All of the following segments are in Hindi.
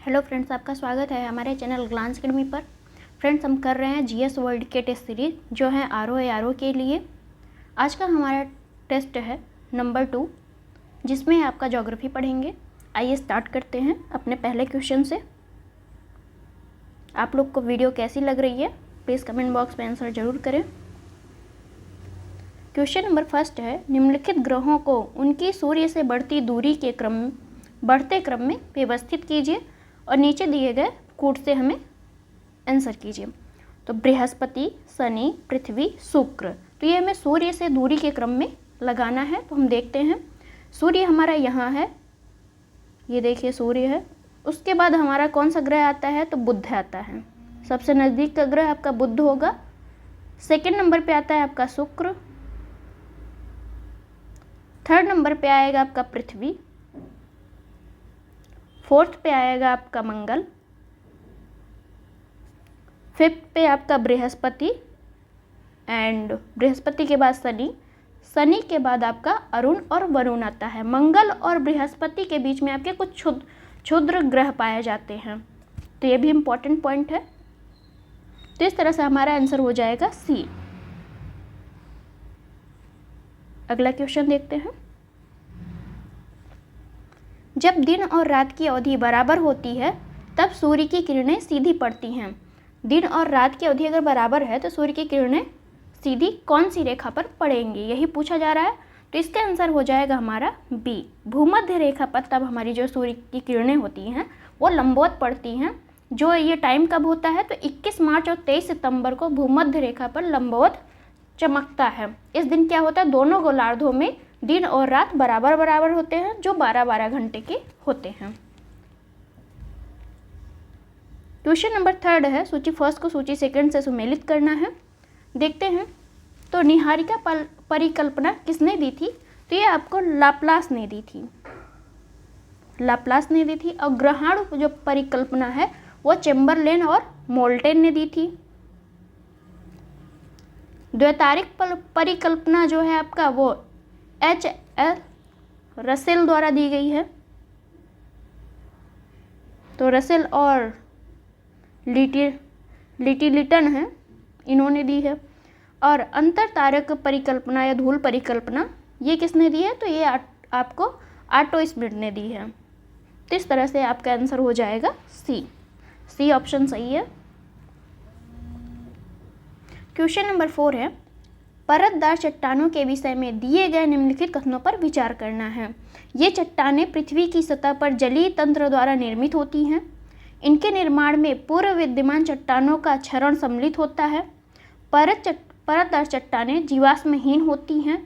हेलो फ्रेंड्स, आपका स्वागत है हमारे चैनल ग्लांस अकेडमी पर। फ्रेंड्स, हम कर रहे हैं जीएस वर्ल्ड के टेस्ट सीरीज़ जो है आरओ के लिए। आज का हमारा टेस्ट है नंबर 2, जिसमें आपका ज्योग्राफी पढ़ेंगे। आइए स्टार्ट करते हैं अपने पहले क्वेश्चन से। आप लोग को वीडियो कैसी लग रही है प्लीज़ कमेंट बॉक्स में आंसर जरूर करें। क्वेश्चन नंबर फर्स्ट है, निम्नलिखित ग्रहों को उनकी सूर्य से बढ़ती दूरी के बढ़ते क्रम में व्यवस्थित कीजिए और नीचे दिए गए कोड से हमें आंसर कीजिए। तो बृहस्पति, शनि, पृथ्वी, शुक्र। तो ये हमें सूर्य से दूरी के क्रम में लगाना है। तो हम देखते हैं, सूर्य हमारा यहाँ है, ये देखिए सूर्य है। उसके बाद हमारा कौन सा ग्रह आता है? तो बुध आता है। सबसे नज़दीक का ग्रह आपका बुध होगा। सेकंड नंबर पे आता है आपका शुक्र। थर्ड नंबर पे आएगा आपका पृथ्वी। फोर्थ पे आएगा आपका मंगल। फिफ्थ पे आपका बृहस्पति एंड बृहस्पति के बाद शनि। शनि के बाद आपका अरुण और वरुण आता है। मंगल और बृहस्पति के बीच में आपके कुछ क्षुद्र ग्रह पाए जाते हैं। तो ये भी इम्पोर्टेंट पॉइंट है। तो इस तरह से हमारा आंसर हो जाएगा सी। अगला क्वेश्चन देखते हैं। जब दिन और रात की अवधि बराबर होती है तब सूर्य की किरणें सीधी पड़ती हैं। दिन और रात की अवधि अगर बराबर है तो सूर्य की किरणें सीधी कौन सी रेखा पर पड़ेंगी, यही पूछा जा रहा है। तो इसका आंसर हो जाएगा हमारा बी, भूमध्य रेखा पर। तब हमारी जो सूर्य की किरणें होती हैं वो लंबवत पड़ती हैं। जो ये टाइम कब होता है? तो 21 मार्च और 23 सितंबर को भूमध्य रेखा पर लंबवत चमकता है। इस दिन क्या होता है? दोनों गोलार्धों में दिन और रात बराबर बराबर होते हैं, जो 12-12 घंटे के होते हैं। क्वेश्चन नंबर थर्ड है, सूची फर्स्ट को सूची सेकंड से सुमेलित करना है। देखते हैं। तो निहारिका परिकल्पना किसने दी थी? तो ये आपको लाप्लास ने दी थी। लाप्लास ने दी थी। और ग्रहाणु जो परिकल्पना है वो चेम्बरलेन और मोल्टेन ने दी थी। द्वैतारिक परिकल्पना जो है आपका वो H.L. रसेल द्वारा दी गई है। तो रसेल और लिटिलिटन है, इन्होंने दी है। और अंतर तारक परिकल्पना या धूल परिकल्पना ये किसने दी है? तो ये आपको आटो स्मिथ ने दी है। तो इस तरह से आपका आंसर हो जाएगा सी ऑप्शन सही है। क्वेश्चन नंबर 4 है, परतदार चट्टानों के विषय में दिए गए निम्नलिखित कथनों पर विचार करना है। ये चट्टानें पृथ्वी की सतह पर जलीय तंत्र द्वारा निर्मित होती हैं। इनके निर्माण में पूर्व विद्यमान चट्टानों का क्षरण सम्मिलित होता है। परतदार चट्टानें जीवाश्महीन होती हैं।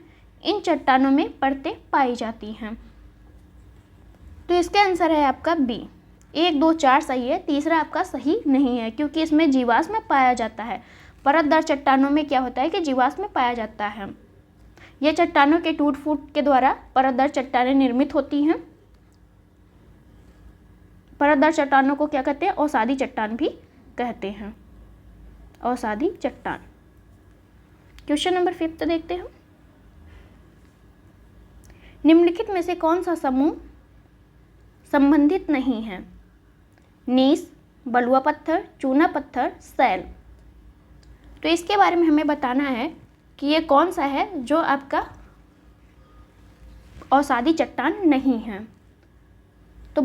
इन चट्टानों में परतें पाई जाती हैं। तो इसका आंसर है आपका बी। 1, 2, 4 सही है, तीसरा आपका सही नहीं है क्योंकि इसमें जीवाश्म पाया जाता है। परतदार चट्टानों में क्या होता है कि जीवाश्म पाया जाता है। यह चट्टानों के टूट फूट के द्वारा परतदार चट्टानें निर्मित होती हैं। परतदार चट्टानों को क्या कहते हैं? औसादी चट्टान भी कहते हैं। औसादी चट्टान। क्वेश्चन नंबर 5 देखते हैं। निम्नलिखित में से कौन सा समूह संबंधित नहीं है? नीस, बलुआ पत्थर, चूना पत्थर, सैल। तो इसके बारे में हमें बताना है कि ये कौन सा है जो आपका औसादी चट्टान नहीं है। तो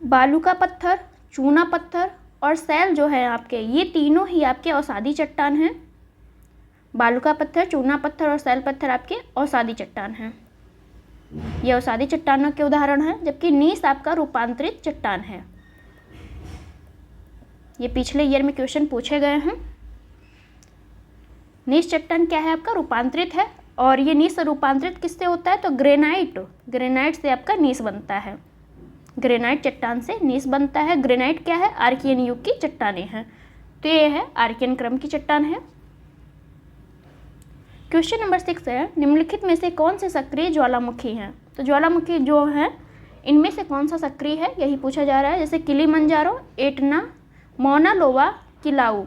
बालू का पत्थर, चूना पत्थर और सैल जो है आपके, ये तीनों ही आपके औसादी चट्टान हैं। बालू का पत्थर, चूना पत्थर और सैल पत्थर आपके औसादी चट्टान हैं। ये औसादी चट्टानों के उदाहरण हैं, जबकि नीस आपका रूपांतरित चट्टान है। ये पिछले ईयर में क्वेश्चन पूछे गए हैं। नीस चट्टान क्या है? आपका रूपांतरित है। और ये नीस रूपांतरित किससे होता है? तो ग्रेनाइट से आपका नीस बनता है। ग्रेनाइट चट्टान से नीस बनता है। ग्रेनाइट क्या है? आर्कियन युग की चट्टानें हैं। तो ये है आर्कियन क्रम की चट्टान है। क्वेश्चन नंबर 6 है, निम्नलिखित में से कौन से सक्रिय ज्वालामुखी हैं? तो ज्वालामुखी जो है इनमें से कौन सा सक्रिय है, यही पूछा जा रहा है। जैसे किलिमंजारो, एटना, मौना लोवा, किलाऊ।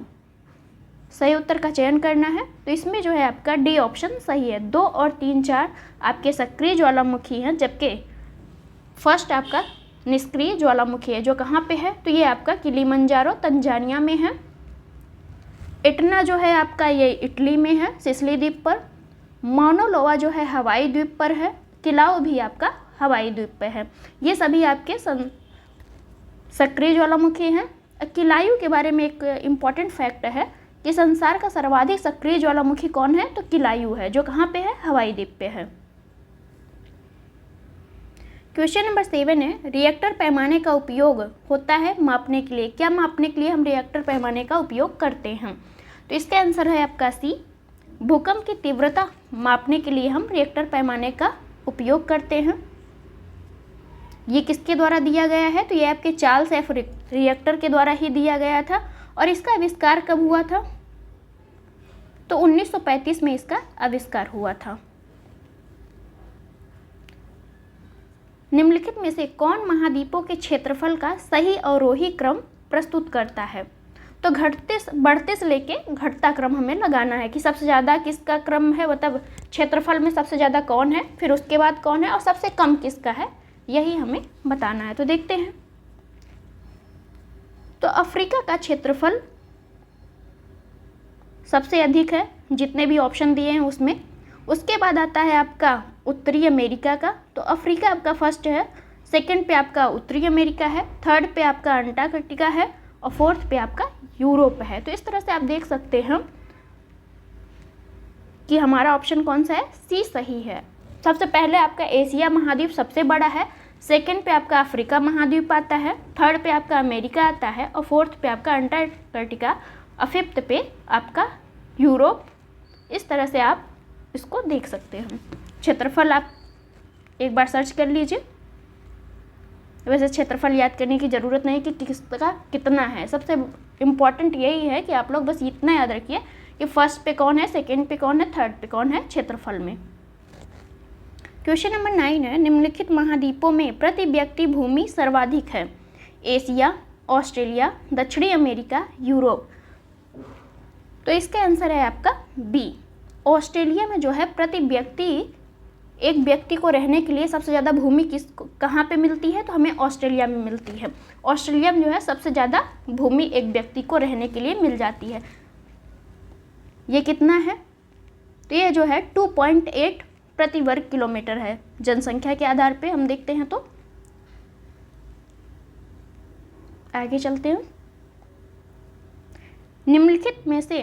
सही उत्तर का चयन करना है। तो इसमें जो है आपका डी ऑप्शन सही है। 2 और 3, 4 आपके सक्रिय ज्वालामुखी हैं, जबकि फर्स्ट आपका निष्क्रिय ज्वालामुखी है जो कहाँ पे है, तो ये आपका किलिमंजारो तंजानिया में है। इटना जो है आपका ये इटली में है, सिसिली द्वीप पर। माउना लोआ जो है हवाई द्वीप पर है। किलाउ भी आपका हवाई द्वीप पे है। ये सभी आपके सक्रिय ज्वालामुखी हैं। किलायु के बारे में एक इम्पॉर्टेंट फैक्ट है कि संसार का सर्वाधिक सक्रिय ज्वालामुखी कौन है, तो किलायु है जो कहाँ पे है, हवाई द्वीप पे है। क्वेश्चन नंबर 7 है, रिएक्टर पैमाने का उपयोग होता है मापने के लिए। क्या मापने के लिए हम रिएक्टर पैमाने का उपयोग करते हैं, तो इसका आंसर है आपका सी। भूकंप की तीव्रता मापने के लिए हम रिएक्टर पैमाने का उपयोग करते हैं। ये किसके द्वारा दिया गया है, तो ये आपके चार्ल्स एफ रिएक्टर के द्वारा ही दिया गया था। और इसका आविष्कार कब हुआ था, तो 1935 में इसका आविष्कार हुआ था। निम्नलिखित में से कौन महाद्वीपों के क्षेत्रफल का सही अवरोही क्रम प्रस्तुत करता है, तो बढ़ते से लेके घटता क्रम हमें लगाना है कि सबसे ज़्यादा किसका क्रम है, मतलब क्षेत्रफल में सबसे ज़्यादा कौन है, फिर उसके बाद कौन है और सबसे कम किसका है, यही हमें बताना है। तो देखते हैं। तो अफ्रीका का क्षेत्रफल सबसे अधिक है जितने भी ऑप्शन दिए हैं उसमें। उसके बाद आता है आपका उत्तरी अमेरिका का, तो अफ्रीका आपका फर्स्ट है। सेकंड पे आपका उत्तरी अमेरिका है। थर्ड पे आपका अंटार्कटिका है और फोर्थ पे आपका यूरोप है। तो इस तरह से आप देख सकते हैं कि हमारा ऑप्शन कौन सा है, सी सही है। सबसे पहले आपका एशिया महाद्वीप सबसे बड़ा है। सेकंड पे आपका अफ्रीका महाद्वीप आता है। थर्ड पे आपका अमेरिका आता है और फोर्थ पे आपका अंटार्कटिका और फिफ्थ पे आपका यूरोप। इस तरह से आप इसको देख सकते हैं। क्षेत्रफल आप एक बार सर्च कर लीजिए। वैसे क्षेत्रफल याद करने की ज़रूरत नहीं कि किसका कितना है, सबसे इम्पॉर्टेंट यही है कि आप लोग बस इतना याद रखिए कि फर्स्ट पे कौन है, सेकंड पे कौन है, थर्ड पे कौन है क्षेत्रफल में। क्वेश्चन नंबर 9 है, निम्नलिखित महाद्वीपों में प्रति व्यक्ति भूमि सर्वाधिक है। एशिया, ऑस्ट्रेलिया, दक्षिणी अमेरिका, यूरोप। तो इसका आंसर है आपका बी। ऑस्ट्रेलिया में जो है प्रति व्यक्ति, एक व्यक्ति को रहने के लिए सबसे ज़्यादा भूमि कहाँ पे मिलती है, तो हमें ऑस्ट्रेलिया में मिलती है। ऑस्ट्रेलिया में जो है सबसे ज़्यादा भूमि एक व्यक्ति को रहने के लिए मिल जाती है। ये कितना है, तो ये जो है 2.8 प्रति वर्ग किलोमीटर है। जनसंख्या के आधार पे हम देखते हैं तो आगे चलते हैं। निम्नलिखित में से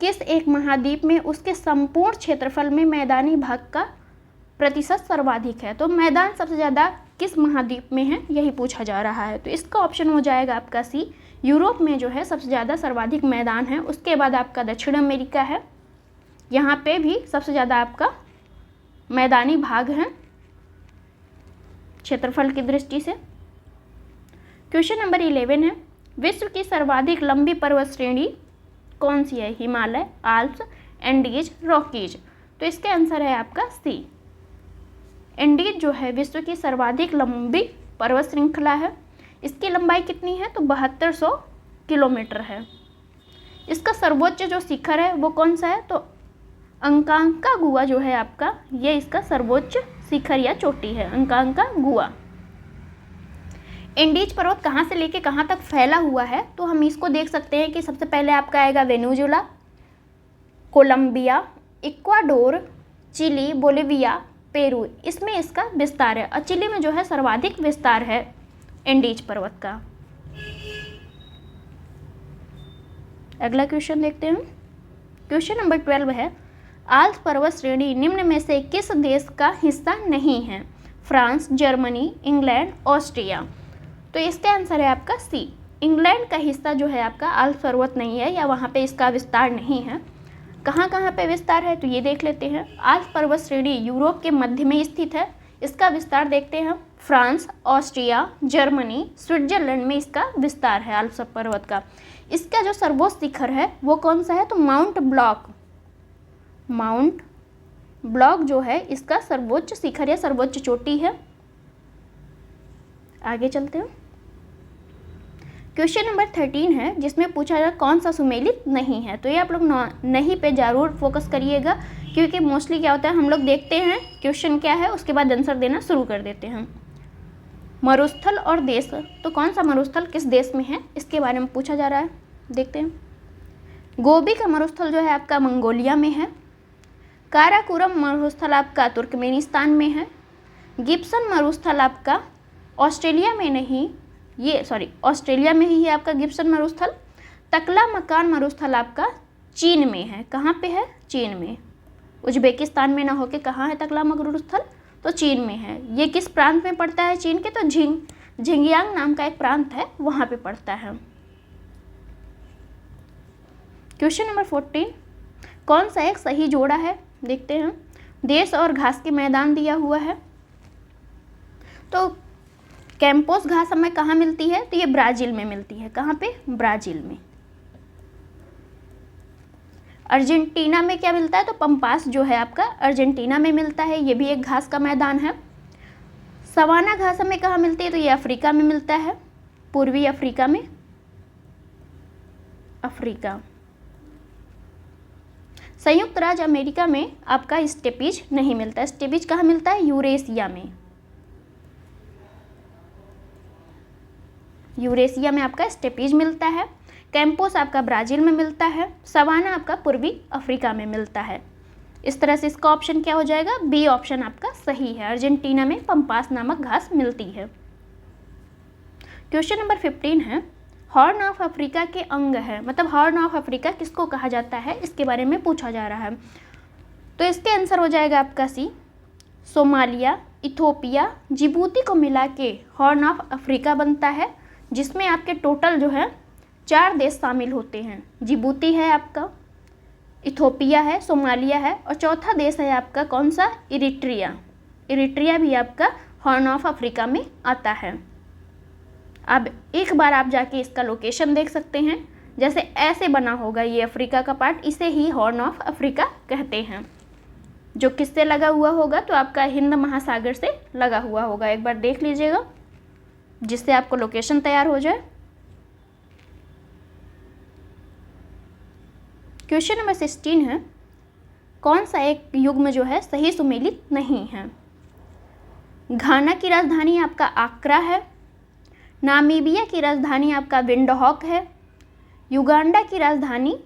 किस एक महाद्वीप में उसके संपूर्ण क्षेत्रफल में मैदानी भाग का प्रतिशत सर्वाधिक है, तो मैदान सबसे ज़्यादा किस महाद्वीप में है, यही पूछा जा रहा है। तो इसका ऑप्शन हो जाएगा आपका सी। यूरोप में जो है सबसे ज़्यादा सर्वाधिक मैदान है। उसके बाद आपका दक्षिण अमेरिका है, यहाँ पे भी सबसे ज़्यादा आपका मैदानी भाग है क्षेत्रफल की दृष्टि से। क्वेश्चन नंबर 11 है, विश्व की सर्वाधिक लंबी पर्वत श्रेणी कौन सी है। Himalaya, Alps, Andes, Rockies. तो इसका आंसर है आपका सी। एंडीज जो है विश्व की सर्वाधिक लंबी पर्वत श्रृंखला है। इसकी लंबाई कितनी है, तो 7200 किलोमीटर है। इसका सर्वोच्च जो शिखर है वो कौन सा है, तो अंकांकागुआ जो है आपका, ये इसका सर्वोच्च शिखर या चोटी है, अंकांकागुआ। एंडीज पर्वत कहाँ से लेके कहाँ तक फैला हुआ है, तो हम इसको देख सकते हैं कि सबसे पहले आपका आएगा Venezuela, Colombia, Ecuador, Chile, Bolivia, Peru. इसमें इसका विस्तार है और चिली में जो है सर्वाधिक विस्तार है एंडीज पर्वत का। अगला क्वेश्चन देखते हैं। क्वेश्चन नंबर 12 है, आल्प्स पर्वत श्रेणी निम्न में से किस देश का हिस्सा नहीं है। France, Germany, England, Austria. तो इसका आंसर है आपका सी। इंग्लैंड का हिस्सा जो है आपका आल्प्स पर्वत नहीं है, या वहाँ पे इसका विस्तार नहीं है। कहाँ कहाँ पे विस्तार है, तो ये देख लेते हैं। आल्प्स पर्वत श्रेणी यूरोप के मध्य में स्थित है। इसका विस्तार देखते हैं हम। फ्रांस, ऑस्ट्रिया, जर्मनी, स्विट्जरलैंड में इसका विस्तार है आल्प्स पर्वत का। इसका जो सर्वोच्च शिखर है वो कौन सा है, तो माउंट ब्लॉक जो है इसका सर्वोच्च शिखर या सर्वोच्च चोटी है। आगे चलते हैं। क्वेश्चन नंबर 13 है, जिसमें पूछा जा कौन सा सुमेलित नहीं है। तो ये आप लोग नहीं पे ज़रूर फोकस करिएगा, क्योंकि मोस्टली क्या होता है हम लोग देखते हैं क्वेश्चन क्या है, उसके बाद आंसर देना शुरू कर देते हैं। मरुस्थल और देश, तो कौन सा मरुस्थल किस देश में है इसके बारे में पूछा जा रहा है, देखते हैं। गोबी का मरुस्थल जो है आपका मंगोलिया में है। काराकोरम मरुस्थल आपका तुर्कमेनिस्तान में है। गिब्सन मरुस्थल आपका ऑस्ट्रेलिया में नहीं, ऑस्ट्रेलिया में ही है आपका गिब्सन मरुस्थल। तकलामकान मरुस्थल आपका चीन में है। कहाँ पे है? चीन में। उज्बेकिस्तान में ना होके कहाँ है तकला मरुस्थल? तो चीन में है। ये किस प्रांत में पड़ता है चीन के? तो झिंगियांग नाम का एक प्रांत है, वहाँ पे पड़ता है। क्वेश्चन नंबर 14, कौन सा एक सही जोड़ा है, देखते हैं। देश और घास के मैदान दिया हुआ है। तो कैंपोस घास हमें कहाँ मिलती है? तो ये ब्राज़ील में मिलती है। कहाँ पे? ब्राज़ील में। अर्जेंटीना में क्या मिलता है? तो पंपास जो है आपका अर्जेंटीना में मिलता है, ये भी एक घास का मैदान है। सवाना घास हमें कहाँ मिलती है? तो ये अफ्रीका में मिलता है, पूर्वी अफ्रीका में। अफ्रीका। संयुक्त राज्य अमेरिका में आपका स्टेपीज नहीं मिलता। स्टेपीज कहाँ मिलता है? यूरेशिया में। यूरेशिया में आपका स्टेपीज मिलता है। कैंपोस आपका ब्राज़ील में मिलता है। सवाना आपका पूर्वी अफ्रीका में मिलता है। इस तरह से इसका ऑप्शन क्या हो जाएगा? बी ऑप्शन आपका सही है। अर्जेंटीना में पंपास नामक घास मिलती है। क्वेश्चन नंबर 15 है, हॉर्न ऑफ अफ्रीका के अंग है, मतलब हॉर्न ऑफ अफ्रीका किसको कहा जाता है इसके बारे में पूछा जा रहा है। तो इसके आंसर हो जाएगा आपका सी, सोमालिया, इथोपिया, जिबूती को मिला के हॉर्न ऑफ अफ्रीका बनता है, जिसमें आपके टोटल जो है 4 देश शामिल होते हैं। जिबूती है आपका, इथोपिया है, सोमालिया है, और चौथा देश है आपका कौन सा? इरिट्रिया। इरिट्रिया भी आपका हॉर्न ऑफ अफ्रीका में आता है। अब एक बार आप जाके इसका लोकेशन देख सकते हैं, जैसे ऐसे बना होगा ये अफ्रीका का पार्ट, इसे ही हॉर्न ऑफ अफ्रीका कहते हैं। जो किससे लगा हुआ होगा? तो आपका हिंद महासागर से लगा हुआ होगा। एक बार देख लीजिएगा जिससे आपको लोकेशन तैयार हो जाए। क्वेश्चन नंबर 16 है, कौन सा एक युग्म जो है सही सुमेलित नहीं है? घाना की राजधानी आपका आक्रा है। नामीबिया की राजधानी आपका विंडहॉक है। युगांडा की राजधानी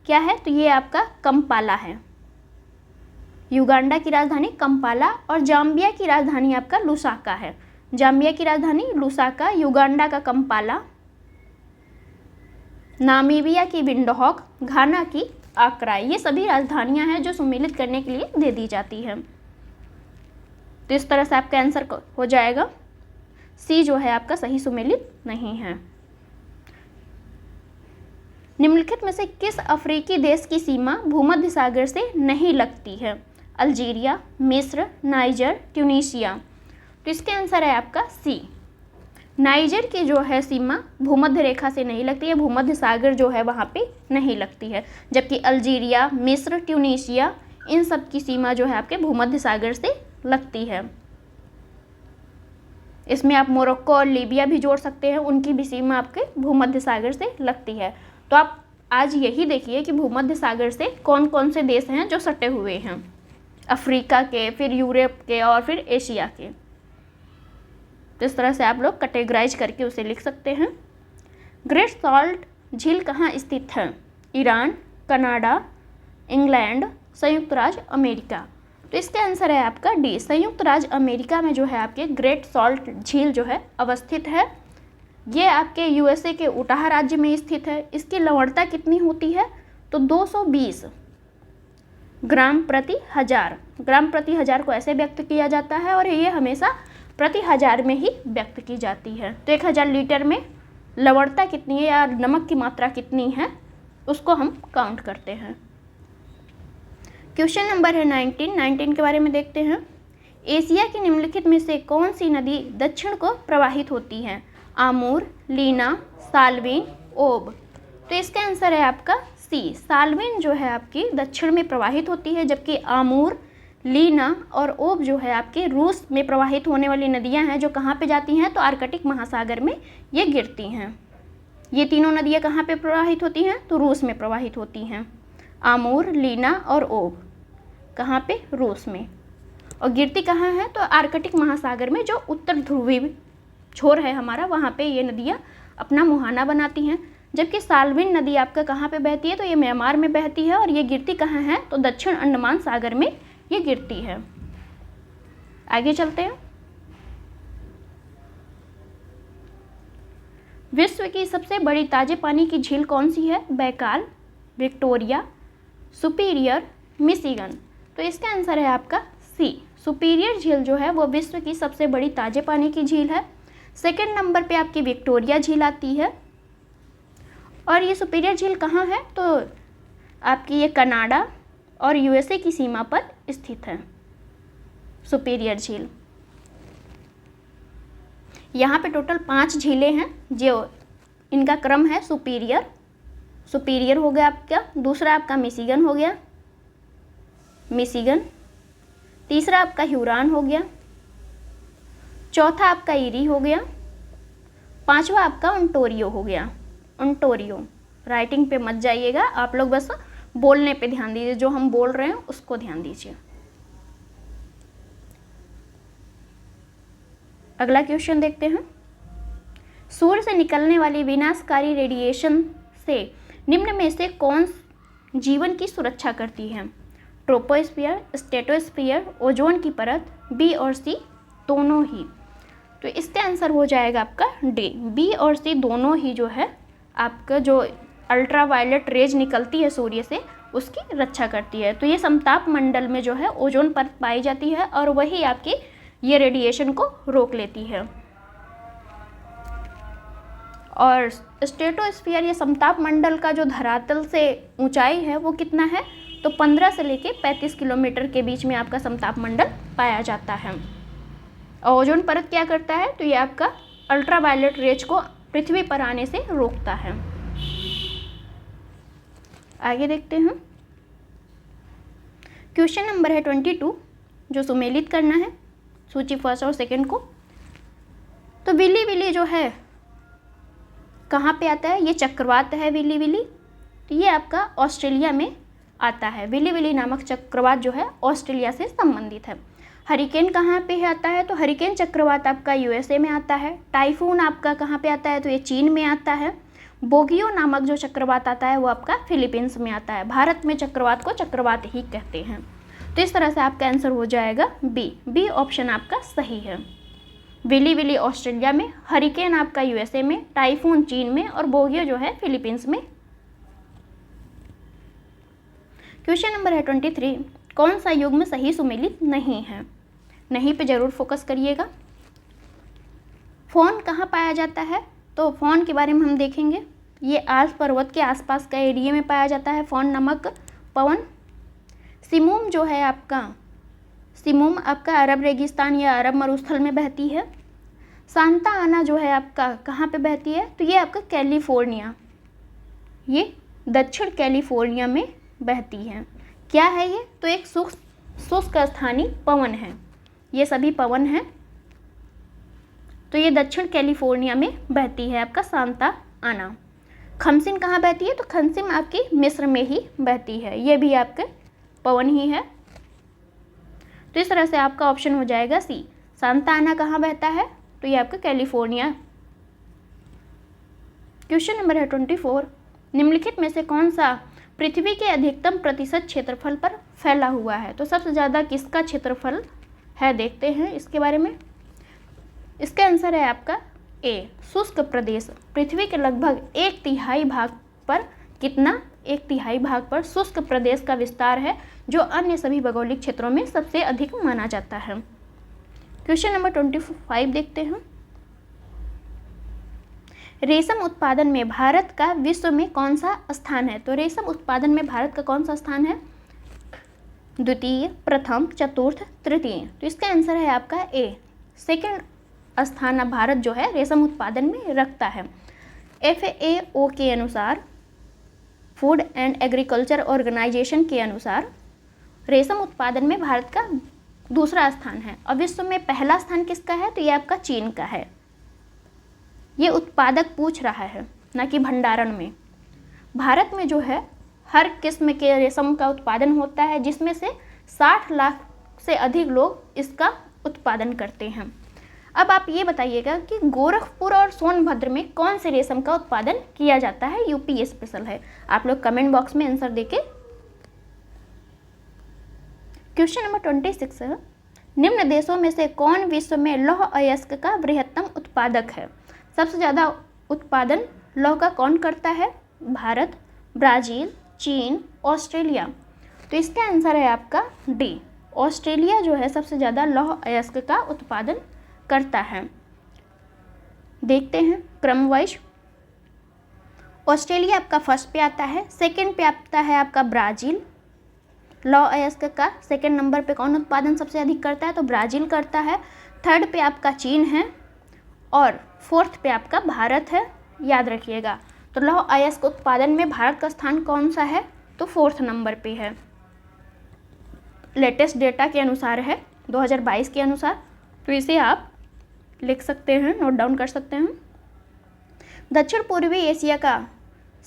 क्या है? तो ये आपका कंपाला है। युगांडा की राजधानी कंपाला, और जाम्बिया की राजधानी आपका लुसाका है। जाम्बिया की राजधानी लुसाका, युगांडा का कंपाला, नामीबिया की विंडहॉक, घाना की आक्रा। ये सभी राजधानियां हैं जो सुमेलित करने के लिए दे दी जाती है। तो इस तरह से आपका आंसर हो जाएगा सी जो है आपका सही सुमेलित नहीं है। निम्नलिखित में से किस अफ्रीकी देश की सीमा भूमध्य सागर से नहीं लगती है? अल्जीरिया, मिस्र, नाइजर, ट्यूनीशिया। तो इसके आंसर है आपका सी, नाइजर की जो है सीमा भूमध्य रेखा से नहीं लगती है, भूमध्य सागर जो है वहाँ पे नहीं लगती है, जबकि अल्जीरिया, मिस्र, ट्यूनीशिया इन सब की सीमा जो है आपके भूमध्य सागर से लगती है। इसमें आप मोरक्को और लीबिया भी जोड़ सकते हैं, उनकी भी सीमा आपके भूमध्य सागर से लगती है। तो आप आज यही देखिए कि भूमध्य सागर से कौन कौन से देश हैं जो सटे हुए हैं, अफ्रीका के, फिर यूरोप के और फिर एशिया के। तो इस तरह से आप लोग कैटेगराइज करके उसे लिख सकते हैं। ग्रेट सॉल्ट झील कहाँ स्थित है? ईरान, कनाडा, इंग्लैंड, संयुक्त राज्य अमेरिका। तो इसका आंसर है आपका डी, संयुक्त राज्य अमेरिका में जो है आपके ग्रेट सॉल्ट झील जो है अवस्थित है। ये आपके यूएसए के उटाह राज्य में स्थित है। इसकी लवणता कितनी होती है? तो 220 ग्राम प्रति हजार। ग्राम प्रति हजार को ऐसे व्यक्त किया जाता है और ये हमेशा प्रति हजार में ही व्यक्त की जाती है। तो 1000 लीटर में लवणता कितनी है या नमक की मात्रा कितनी है उसको हम काउंट करते हैं। क्वेश्चन नंबर है 19 के बारे में देखते हैं। एशिया की निम्नलिखित में से कौन सी नदी दक्षिण को प्रवाहित होती है? आमूर, लीना, साल्विन, ओब। तो इसका आंसर है आपका सी, साल्विन जो है आपकी दक्षिण में प्रवाहित होती है, जबकि आमूर, लीना और ओब जो है आपके रूस में प्रवाहित होने वाली नदियां हैं, जो कहाँ पे जाती हैं? तो आर्कटिक महासागर में ये गिरती हैं। ये तीनों नदियां कहाँ पे प्रवाहित होती हैं? तो रूस में प्रवाहित होती हैं। आमूर, लीना और ओब कहाँ पे? रूस में। और गिरती कहाँ है? तो आर्कटिक महासागर में, जो उत्तर ध्रुवी छोर है हमारा, वहाँ पे ये नदियाँ अपना मुहाना बनाती हैं। जबकि साल्विन नदी आपका कहाँ पे बहती है, तो ये म्यांमार में बहती है और ये गिरती कहाँ है, तो दक्षिण अंडमान सागर में ये गिरती है। आगे चलते हैं। विश्व की सबसे बड़ी ताजे पानी की झील कौन सी है? Baikal, Victoria, superior, Michigan. तो इसका आंसर है आपका सी, सुपीरियर झील जो है वो विश्व की सबसे बड़ी ताजे पानी की झील है। सेकंड नंबर पे आपकी विक्टोरिया झील आती है। और ये सुपीरियर झील कहाँ है, तो आपकी ये कनाडा और यूएसए की सीमा पर स्थित है सुपीरियर झील। यहाँ पे टोटल 5 झीलें हैं, जो इनका क्रम है सुपीरियर। सुपीरियर हो गया आपका, दूसरा आपका मिशिगन हो गया, मिशिगन, तीसरा आपका ह्यूरॉन हो गया, चौथा आपका ईरी हो गया, पांचवा आपका ओंटारियो हो गया। ओंटारियो, राइटिंग पे मत जाइएगा, आप लोग बस बोलने पे ध्यान दीजिए, जो हम बोल रहे हैं उसको ध्यान दीजिए। अगला क्वेश्चन देखते हैं। सूर्य से निकलने वाली विनाशकारी रेडिएशन से निम्न में से कौन जीवन की सुरक्षा करती है? ट्रोपोस्फियर, स्ट्रेटोस्फियर, ओजोन की परत, बी और सी दोनों ही। तो इसका आंसर हो जाएगा आपका डी, बी और सी दोनों ही जो है आपका जो अल्ट्रावायलेट रेज निकलती है सूर्य से उसकी रक्षा करती है। तो ये समताप मंडल में जो है ओजोन परत पाई जाती है और वही आपकी ये रेडिएशन को रोक लेती है। और स्ट्रेटोस्फियर ये समताप मंडल का जो धरातल से ऊंचाई है वो कितना है, तो 15 से लेके 35 किलोमीटर के बीच में आपका समताप मंडल पाया जाता है। और ओजोन परत क्या करता है, तो ये आपका अल्ट्रावायलेट रेज को पृथ्वी पर आने से रोकता है। आगे देखते हैं। क्वेश्चन नंबर है 22, जो सुमेलित करना है सूची फर्स्ट और सेकंड को। तो विली विली जो है कहाँ पे आता है, ये चक्रवात है विली विली। तो ये आपका ऑस्ट्रेलिया में आता है। विली विली नामक चक्रवात जो है ऑस्ट्रेलिया से संबंधित है। हरिकेन कहाँ पे आता है, तो हरिकेन चक्रवात आपका यूएसए में आता है। टाइफून आपका कहाँ पे आता है, तो ये चीन में आता है। बोगियो नामक जो चक्रवात आता है वो आपका फिलीपींस में आता है। भारत में चक्रवात को चक्रवात ही कहते हैं। तो इस तरह से आपका आंसर हो जाएगा बी, बी ऑप्शन आपका सही है। विली विली ऑस्ट्रेलिया में, हरिकेन आपका यूएसए में, टाइफून चीन में और बोगियो जो है फिलीपींस में। क्वेश्चन नंबर है 23, कौन सा युग्म सही सुमेलित नहीं है? नहीं पे जरूर फोकस करिएगा। फॉन कहाँ पाया जाता है, तो फॉन के बारे में हम देखेंगे। ये आल्प्स पर्वत के आसपास का एरिया में पाया जाता है फॉन नामक पवन। सिमुम जो है आपका, सिमुम आपका अरब रेगिस्तान या अरब मरुस्थल में बहती है। सांता आना जो है आपका कहाँ पे बहती है, तो ये आपका कैलिफोर्निया, ये दक्षिण कैलिफोर्निया में बहती है। क्या है ये, तो एक शुष्क स्थानीय पवन है। ये सभी पवन हैं, तो ये दक्षिण कैलिफोर्निया में बहती है आपका सांता आना। खमसिन कहाँ बहती है, तो खमसिन आपकी मिस्र में ही बहती है। ये भी आपके पवन ही है। तो इस तरह से आपका ऑप्शन हो जाएगा सी, सांता आना कहाँ बहता है, तो ये आपका कैलिफोर्निया। क्वेश्चन नंबर है 24, निम्नलिखित में से कौन सा पृथ्वी के अधिकतम प्रतिशत क्षेत्रफल पर फैला हुआ है? तो सबसे ज़्यादा किसका क्षेत्रफल है, देखते हैं इसके बारे में। इसका आंसर है आपका ए, शुष्क प्रदेश। पृथ्वी के लगभग 1/3 भाग पर कितना, 1/3 भाग पर शुष्क प्रदेश का विस्तार है, जो अन्य सभी भौगोलिक क्षेत्रों में सबसे अधिक माना जाता है। क्वेश्चन नंबर 25 देखते हैं। रेशम उत्पादन में भारत का विश्व में कौन सा स्थान है? तो रेशम उत्पादन में भारत का कौन सा स्थान है? द्वितीय, प्रथम, चतुर्थ, तृतीय। तो इसका आंसर है आपका ए, सेकंड स्थान भारत जो है रेशम उत्पादन में रखता है। FAO के अनुसार, फूड एंड एग्रीकल्चर ऑर्गेनाइजेशन के अनुसार रेशम उत्पादन में भारत का दूसरा स्थान है। और विश्व में पहला स्थान किसका है, तो ये आपका चीन का है। ये उत्पादक पूछ रहा है, ना कि भंडारण में। भारत में जो है हर किस्म के रेशम का उत्पादन होता है, जिसमें से 60 लाख से अधिक लोग इसका उत्पादन करते हैं। अब आप ये बताइएगा कि गोरखपुर और सोनभद्र में कौन से रेशम का उत्पादन किया जाता है, यूपी स्पेशल है। आप लोग कमेंट बॉक्स में आंसर देके। क्वेश्चन नंबर 26 है, निम्न देशों में से कौन विश्व में लौह अयस्क का बृहत्तम उत्पादक है। सबसे ज़्यादा उत्पादन लौह का कौन करता है, भारत, ब्राज़ील, चीन, ऑस्ट्रेलिया। तो इसका आंसर है आपका डी, ऑस्ट्रेलिया जो है सबसे ज़्यादा लौह अयस्क का उत्पादन करता है। देखते हैं क्रमवाइज। ऑस्ट्रेलिया आपका फर्स्ट पे आता है, सेकंड पे आता है आपका ब्राज़ील। लौह अयस्क का सेकंड नंबर पे कौन उत्पादन सबसे अधिक करता है, तो ब्राज़ील करता है। थर्ड पे आपका चीन है और फोर्थ पे आपका भारत है, याद रखिएगा। तो लौह अयस्क उत्पादन में भारत का स्थान कौन सा है, तो फोर्थ नंबर पे है। लेटेस्ट डेटा के अनुसार है, 2022 के अनुसार। तो इसे आप लिख सकते हैं, नोट डाउन कर सकते हैं। दक्षिण पूर्वी एशिया का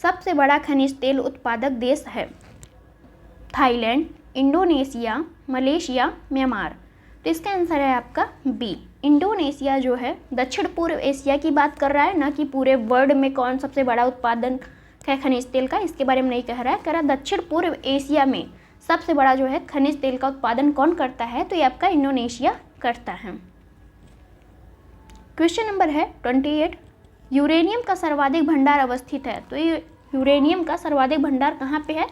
सबसे बड़ा खनिज तेल उत्पादक देश है, थाईलैंड, इंडोनेशिया, मलेशिया, म्यांमार। तो इसका आंसर है आपका बी, इंडोनेशिया जो है दक्षिण पूर्व एशिया की बात कर रहा है, ना कि पूरे वर्ल्ड में कौन सबसे बड़ा उत्पादन है खनिज तेल का, इसके बारे में नहीं कह रहा है। कह रहा है दक्षिण पूर्व एशिया में सबसे बड़ा जो है खनिज तेल का उत्पादन कौन करता है, तो ये आपका इंडोनेशिया करता है। क्वेश्चन नंबर है 28, यूरेनियम का सर्वाधिक भंडार अवस्थित है। तो ये यूरेनियम का सर्वाधिक भंडार कहाँ पे है,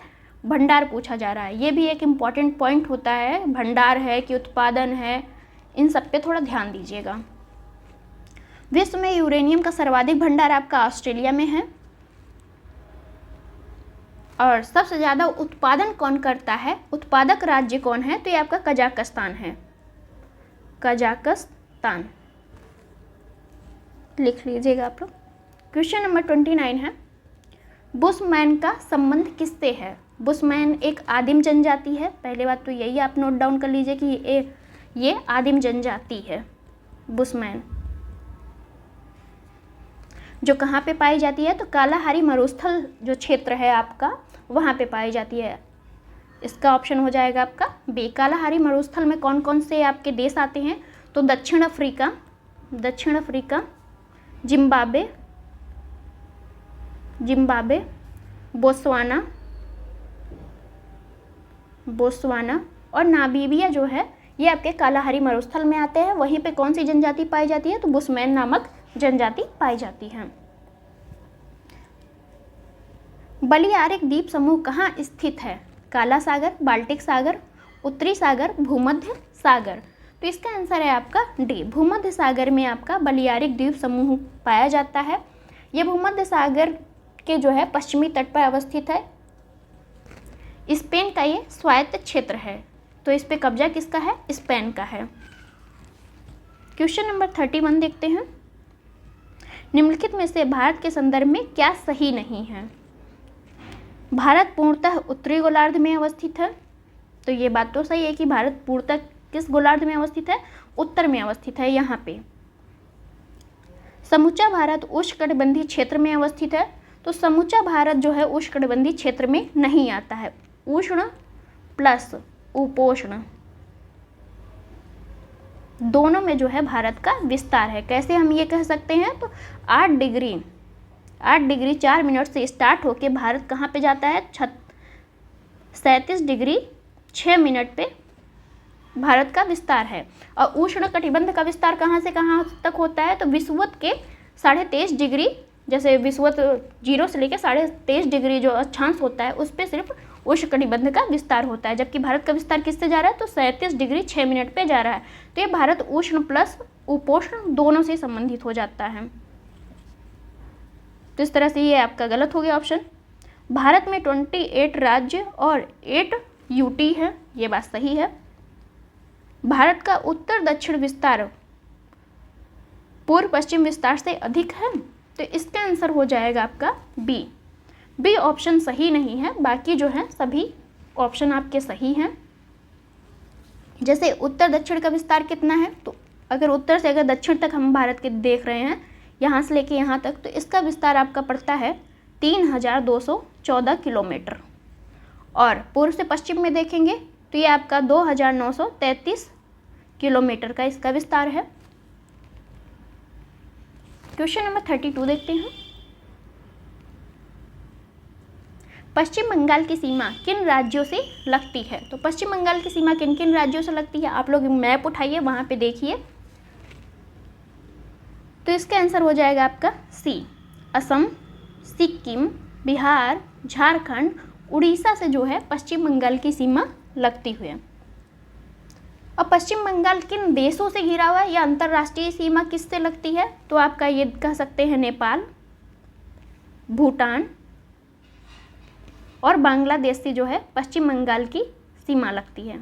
भंडार पूछा जा रहा है। ये भी एक इम्पॉर्टेंट पॉइंट होता है, भंडार है कि उत्पादन है, इन सब पे थोड़ा ध्यान दीजिएगा। विश्व में यूरेनियम का सर्वाधिक भंडार आपका ऑस्ट्रेलिया में है। और सबसे ज़्यादा उत्पादन कौन करता है, उत्पादक राज्य कौन है, तो ये आपका कजाकिस्तान है, कजाकिस्तान लिख लीजिएगा आप लोग। क्वेश्चन नंबर 29 है, बुशमैन का संबंध किससे है। बुशमैन एक आदिम जनजाति है, पहले बात तो यही आप नोट डाउन कर लीजिए कि ये आदिम जनजाति है। बुशमैन जो कहाँ पे पाई जाती है, तो कालाहारी मरुस्थल जो क्षेत्र है आपका, वहाँ पे पाई जाती है। इसका ऑप्शन हो जाएगा आपका बी। कालाहारी मरुस्थल में कौन कौन से आपके देश आते हैं, तो दक्षिण अफ्रीका, जिम्बाब्वे, बोत्सवाना और नामीबिया जो है, ये आपके कालाहारी मरुस्थल में आते हैं। वहीं पे कौन सी जनजाति पाई जाती है, तो बुशमैन नामक जनजाति पाई जाती है। बलियारिक द्वीप समूह कहाँ स्थित है, काला सागर, बाल्टिक सागर, उत्तरी सागर, भूमध्य सागर। तो इसका आंसर है आपका डी, भूमध्य सागर में आपका बलियारिक द्वीप समूह पाया जाता है। ये भूमध्य सागर के जो है पश्चिमी तट पर अवस्थित है। स्पेन का ये स्वायत्त क्षेत्र है, तो इस पे कब्जा किसका है, स्पेन का है। क्वेश्चन नंबर 31 देखते हैं, निम्नलिखित में से भारत के संदर्भ में क्या सही नहीं है। भारत पूर्णतः उत्तरी गोलार्ध में अवस्थित है, तो ये बात तो सही है कि भारत पूर्णतः किस गोलार्ध में अवस्थित है, उत्तर में अवस्थित है। यहाँ पे समूचा भारत उष्णकटिबंधीय क्षेत्र में अवस्थित है, तो समूचा भारत जो है उष्णकटिबंधीय क्षेत्र में नहीं आता है। उष्ण प्लस उपोष्ण दोनों में जो है भारत का विस्तार है। कैसे हम ये कह सकते हैं, तो 8 डिग्री 4 मिनट से स्टार्ट होके भारत कहाँ पे जाता है, 37 डिग्री 6 मिनट पे भारत का विस्तार है। और उष्ण कटिबंध का विस्तार कहाँ से कहाँ तक होता है, तो विषुवत के 23.5 डिग्री, जैसे विषुवत 0 से लेकर 23.5 डिग्री जो अक्षांश होता है उस पर सिर्फ उष्ण कटिबंध का विस्तार होता है। जबकि भारत का विस्तार किससे जा रहा है, तो 37 डिग्री 6 मिनट पे जा रहा है। तो ये भारत उष्ण प्लस उपोष्ण दोनों से संबंधित हो जाता है। तो इस तरह से ये आपका गलत हो गया ऑप्शन। भारत में 28 राज्य और 8 यूटी है, ये बात सही है। भारत का उत्तर दक्षिण विस्तार पूर्व पश्चिम विस्तार से अधिक है, तो इसका आंसर हो जाएगा आपका बी ऑप्शन सही नहीं है। बाकी जो है सभी ऑप्शन आपके सही हैं। जैसे उत्तर दक्षिण का विस्तार कितना है, तो अगर उत्तर से अगर दक्षिण तक हम भारत के देख रहे हैं, यहाँ से लेके यहाँ तक, तो इसका विस्तार आपका पड़ता है 3214 किलोमीटर। और पूर्व से पश्चिम में देखेंगे तो ये आपका 2933 किलोमीटर का इसका विस्तार है। क्वेश्चन नंबर 32 देखते हैं। पश्चिम बंगाल की सीमा किन राज्यों से लगती है? तो पश्चिम बंगाल की सीमा किन किन राज्यों से लगती है? आप लोग मैप उठाइए, वहाँ पे देखिए। तो इसका आंसर हो जाएगा आपका सी, असम, सिक्किम, बिहार, झारखंड, उड़ीसा से जो है पश्चिम बंगाल की सीमा लगती हुई है। अब पश्चिम बंगाल किन देशों से घिरा हुआ है या अंतर्राष्ट्रीय सीमा किससे लगती है? तो आपका ये कह सकते हैं नेपाल, भूटान और बांग्लादेश से जो है पश्चिम बंगाल की सीमा लगती है।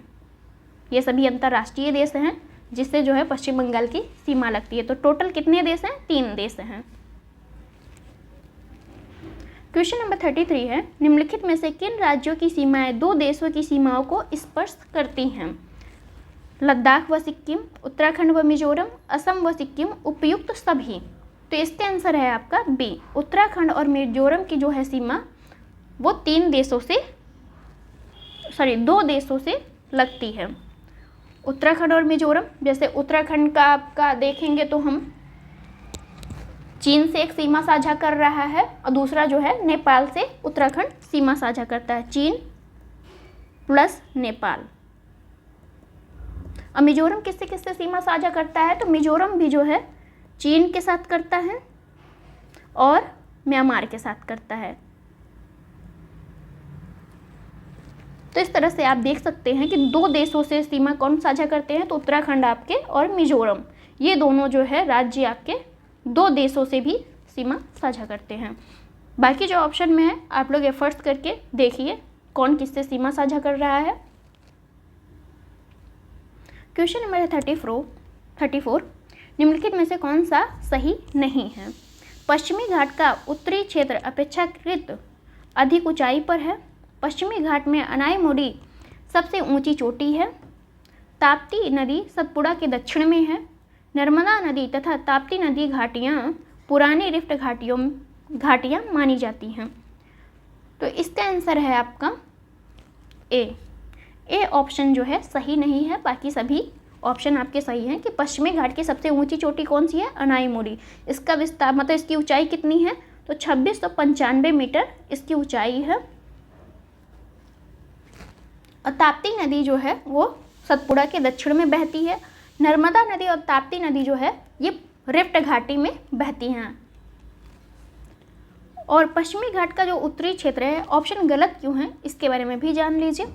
ये सभी अंतर्राष्ट्रीय देश हैं जिससे जो है पश्चिम बंगाल की सीमा लगती है। तो टोटल कितने देश हैं? 3 देश हैं। क्वेश्चन नंबर 33 है, निम्नलिखित में से किन राज्यों की सीमाएं 2 देशों की सीमाओं को स्पर्श करती हैं? लद्दाख व सिक्किम, उत्तराखंड व मिजोरम, असम व सिक्किम, उपयुक्त सभी। तो इसका आंसर है आपका बी, उत्तराखंड और मिजोरम की जो है सीमा वो 2 देशों से लगती है। उत्तराखंड और मिजोरम, जैसे उत्तराखंड का आपका देखेंगे तो हम चीन से एक सीमा साझा कर रहा है और दूसरा जो है नेपाल से उत्तराखंड सीमा साझा करता है, चीन प्लस नेपाल। और मिजोरम किससे किससे सीमा साझा करता है? तो मिजोरम भी जो है चीन के साथ करता है और म्यांमार के साथ करता है। तो इस तरह से आप देख सकते हैं कि 2 देशों से सीमा कौन साझा करते हैं? तो उत्तराखंड आपके और मिजोरम, ये दोनों जो है राज्य आपके 2 देशों से भी सीमा साझा करते हैं। बाकी जो ऑप्शन में है आप लोग एफर्ट्स करके देखिए कौन किससे सीमा साझा कर रहा है। क्वेश्चन नंबर 34, निम्नलिखित में से कौन सा सही नहीं है? पश्चिमी घाट का उत्तरी क्षेत्र अपेक्षाकृत अधिक ऊंचाई पर है। पश्चिमी घाट में अनाईमुड़ी सबसे ऊंची चोटी है। ताप्ती नदी सतपुड़ा के दक्षिण में है। नर्मदा नदी तथा ताप्ती नदी घाटियाँ पुरानी रिफ्ट घाटियाँ मानी जाती हैं। तो इसका आंसर है आपका ए ऑप्शन जो है सही नहीं है। बाकी सभी ऑप्शन आपके सही हैं कि पश्चिमी घाट की सबसे ऊंची चोटी कौन सी है? अनाईमुड़ी। इसका विस्तार मतलब इसकी ऊंचाई कितनी है? तो 2695 मीटर इसकी ऊंचाई है। और ताप्ती नदी जो है वो सतपुड़ा के दक्षिण में बहती है। नर्मदा नदी और ताप्ती नदी जो है ये रिफ्ट घाटी में बहती हैं। और पश्चिमी घाट का जो उत्तरी क्षेत्र है, ऑप्शन गलत क्यों है इसके बारे में भी जान लीजिए।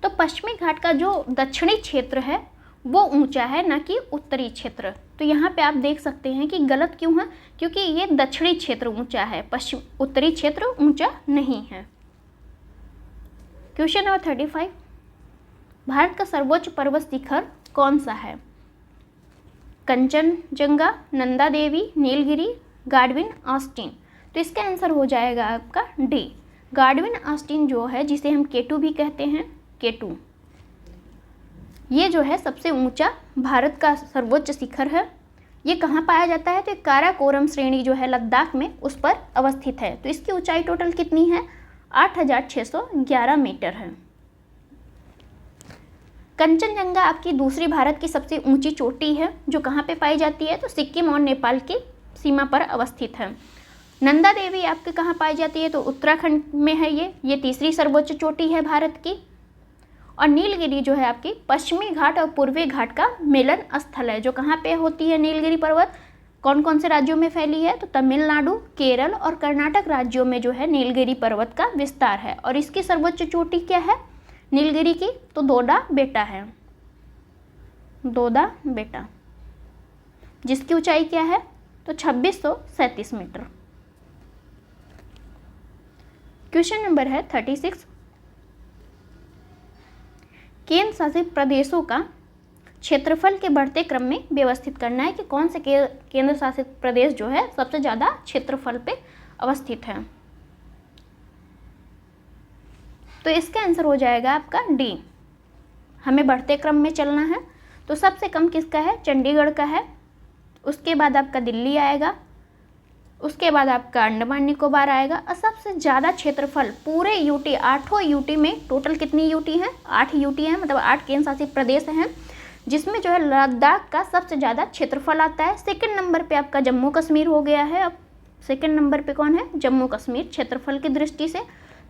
तो पश्चिमी घाट का जो दक्षिणी क्षेत्र है वो ऊंचा है, ना कि उत्तरी क्षेत्र। तो यहाँ पे आप देख सकते हैं कि गलत क्यों है, क्योंकि ये दक्षिणी क्षेत्र ऊंचा है, उत्तरी क्षेत्र ऊंचा नहीं है। क्वेश्चन नंबर 35, भारत का सर्वोच्च पर्वत शिखर कौन सा है? कंचनजंगा, नंदा देवी, नीलगिरी, गाडविन ऑस्टिन। तो इसका आंसर हो जाएगा आपका डी, गाडविन ऑस्टिन जो है जिसे हम K2 भी कहते हैं, K2। ये जो है सबसे ऊंचा भारत का सर्वोच्च शिखर है। ये कहाँ पाया जाता है? तो काराकोरम श्रेणी जो है लद्दाख में उस पर अवस्थित है। तो इसकी ऊंचाई टोटल कितनी है? 8611 मीटर है। कंचनजंगा आपकी दूसरी भारत की सबसे ऊंची चोटी है जो कहाँ पे पाई जाती है? तो सिक्किम और नेपाल की सीमा पर अवस्थित है। नंदा देवी आपके कहाँ पाई जाती है? तो उत्तराखंड में है ये तीसरी सर्वोच्च चोटी है भारत की। और नीलगिरी जो है आपकी पश्चिमी घाट और पूर्वी घाट का मिलन स्थल है, जो कहाँ पे होती है नीलगिरी पर्वत? कौन कौन से राज्यों में फैली है? तो तमिलनाडु, केरल और कर्नाटक राज्यों में जो है नीलगिरी पर्वत का विस्तार है। और इसकी सर्वोच्च चोटी क्या है नीलगिरी की? तो दोदा बेटा है, दोदा बेटा, जिसकी ऊंचाई क्या है? तो 2637 मीटर। क्वेश्चन नंबर है 36, केंद्र शासित प्रदेशों का क्षेत्रफल के बढ़ते क्रम में व्यवस्थित करना है कि कौन से केंद्र शासित प्रदेश जो है सबसे ज़्यादा क्षेत्रफल पे अवस्थित है। तो इसका आंसर हो जाएगा आपका डी, हमें बढ़ते क्रम में चलना है। तो सबसे कम किसका है? चंडीगढ़ का है। उसके बाद आपका दिल्ली आएगा, उसके बाद आपका अंडमान निकोबार आएगा। और सबसे ज़्यादा क्षेत्रफल पूरे यूटी, 8 यूटी में टोटल कितनी यूटी हैं? 8 यूटी हैं, मतलब 8 केंद्र शासित प्रदेश हैं जिसमें जो है लद्दाख का सबसे ज़्यादा क्षेत्रफल आता है। सेकंड नंबर पे आपका जम्मू कश्मीर हो गया है। अब सेकंड नंबर पे कौन है? जम्मू कश्मीर क्षेत्रफल की दृष्टि से।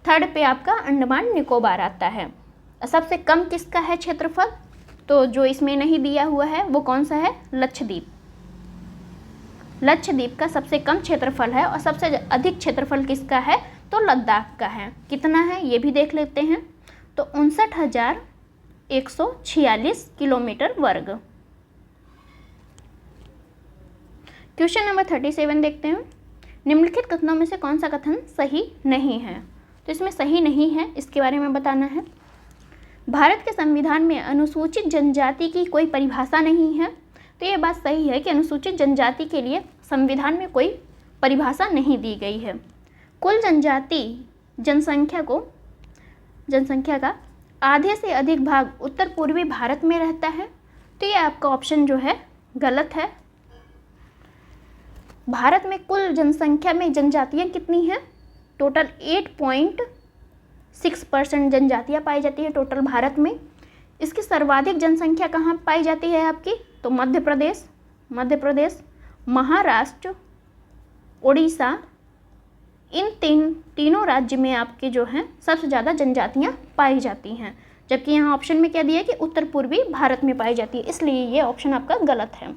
थर्ड पे आपका अंडमान निकोबार आता है। सबसे कम किसका है क्षेत्रफल? तो जो इसमें नहीं दिया हुआ है वो कौन सा है? लक्षद्वीप। लक्षद्वीप का सबसे कम क्षेत्रफल है और सबसे अधिक क्षेत्रफल किसका है? तो लद्दाख का है। कितना है ये भी देख लेते हैं। तो 59,146 किलोमीटर वर्ग। क्वेश्चन नंबर 37 देखते हैं। निम्नलिखित कथनों में से कौन सा कथन सही नहीं है? तो इसमें सही नहीं है, इसके बारे में बताना है। भारत के संविधान में अनुसूचित जनजाति की कोई परिभाषा नहीं है। तो ये बात सही है कि अनुसूचित जनजाति के लिए संविधान में कोई परिभाषा नहीं दी गई है। कुल जनजाति जनसंख्या का आधे से अधिक भाग उत्तर पूर्वी भारत में रहता है। तो ये आपका ऑप्शन जो है गलत है। भारत में कुल जनसंख्या में जनजातियाँ कितनी हैं? टोटल 8.6% जनजातियाँ पाई जाती है टोटल भारत में। इसकी सर्वाधिक जनसंख्या कहाँ पाई जाती है आपकी? तो मध्य प्रदेश, महाराष्ट्र, उड़ीसा, इन तीनों राज्य में आपके जो हैं सबसे ज़्यादा जनजातियाँ पाई जाती हैं। जबकि यहाँ ऑप्शन में क्या दिया है कि उत्तर पूर्वी भारत में पाई जाती है, इसलिए ये ऑप्शन आपका गलत है।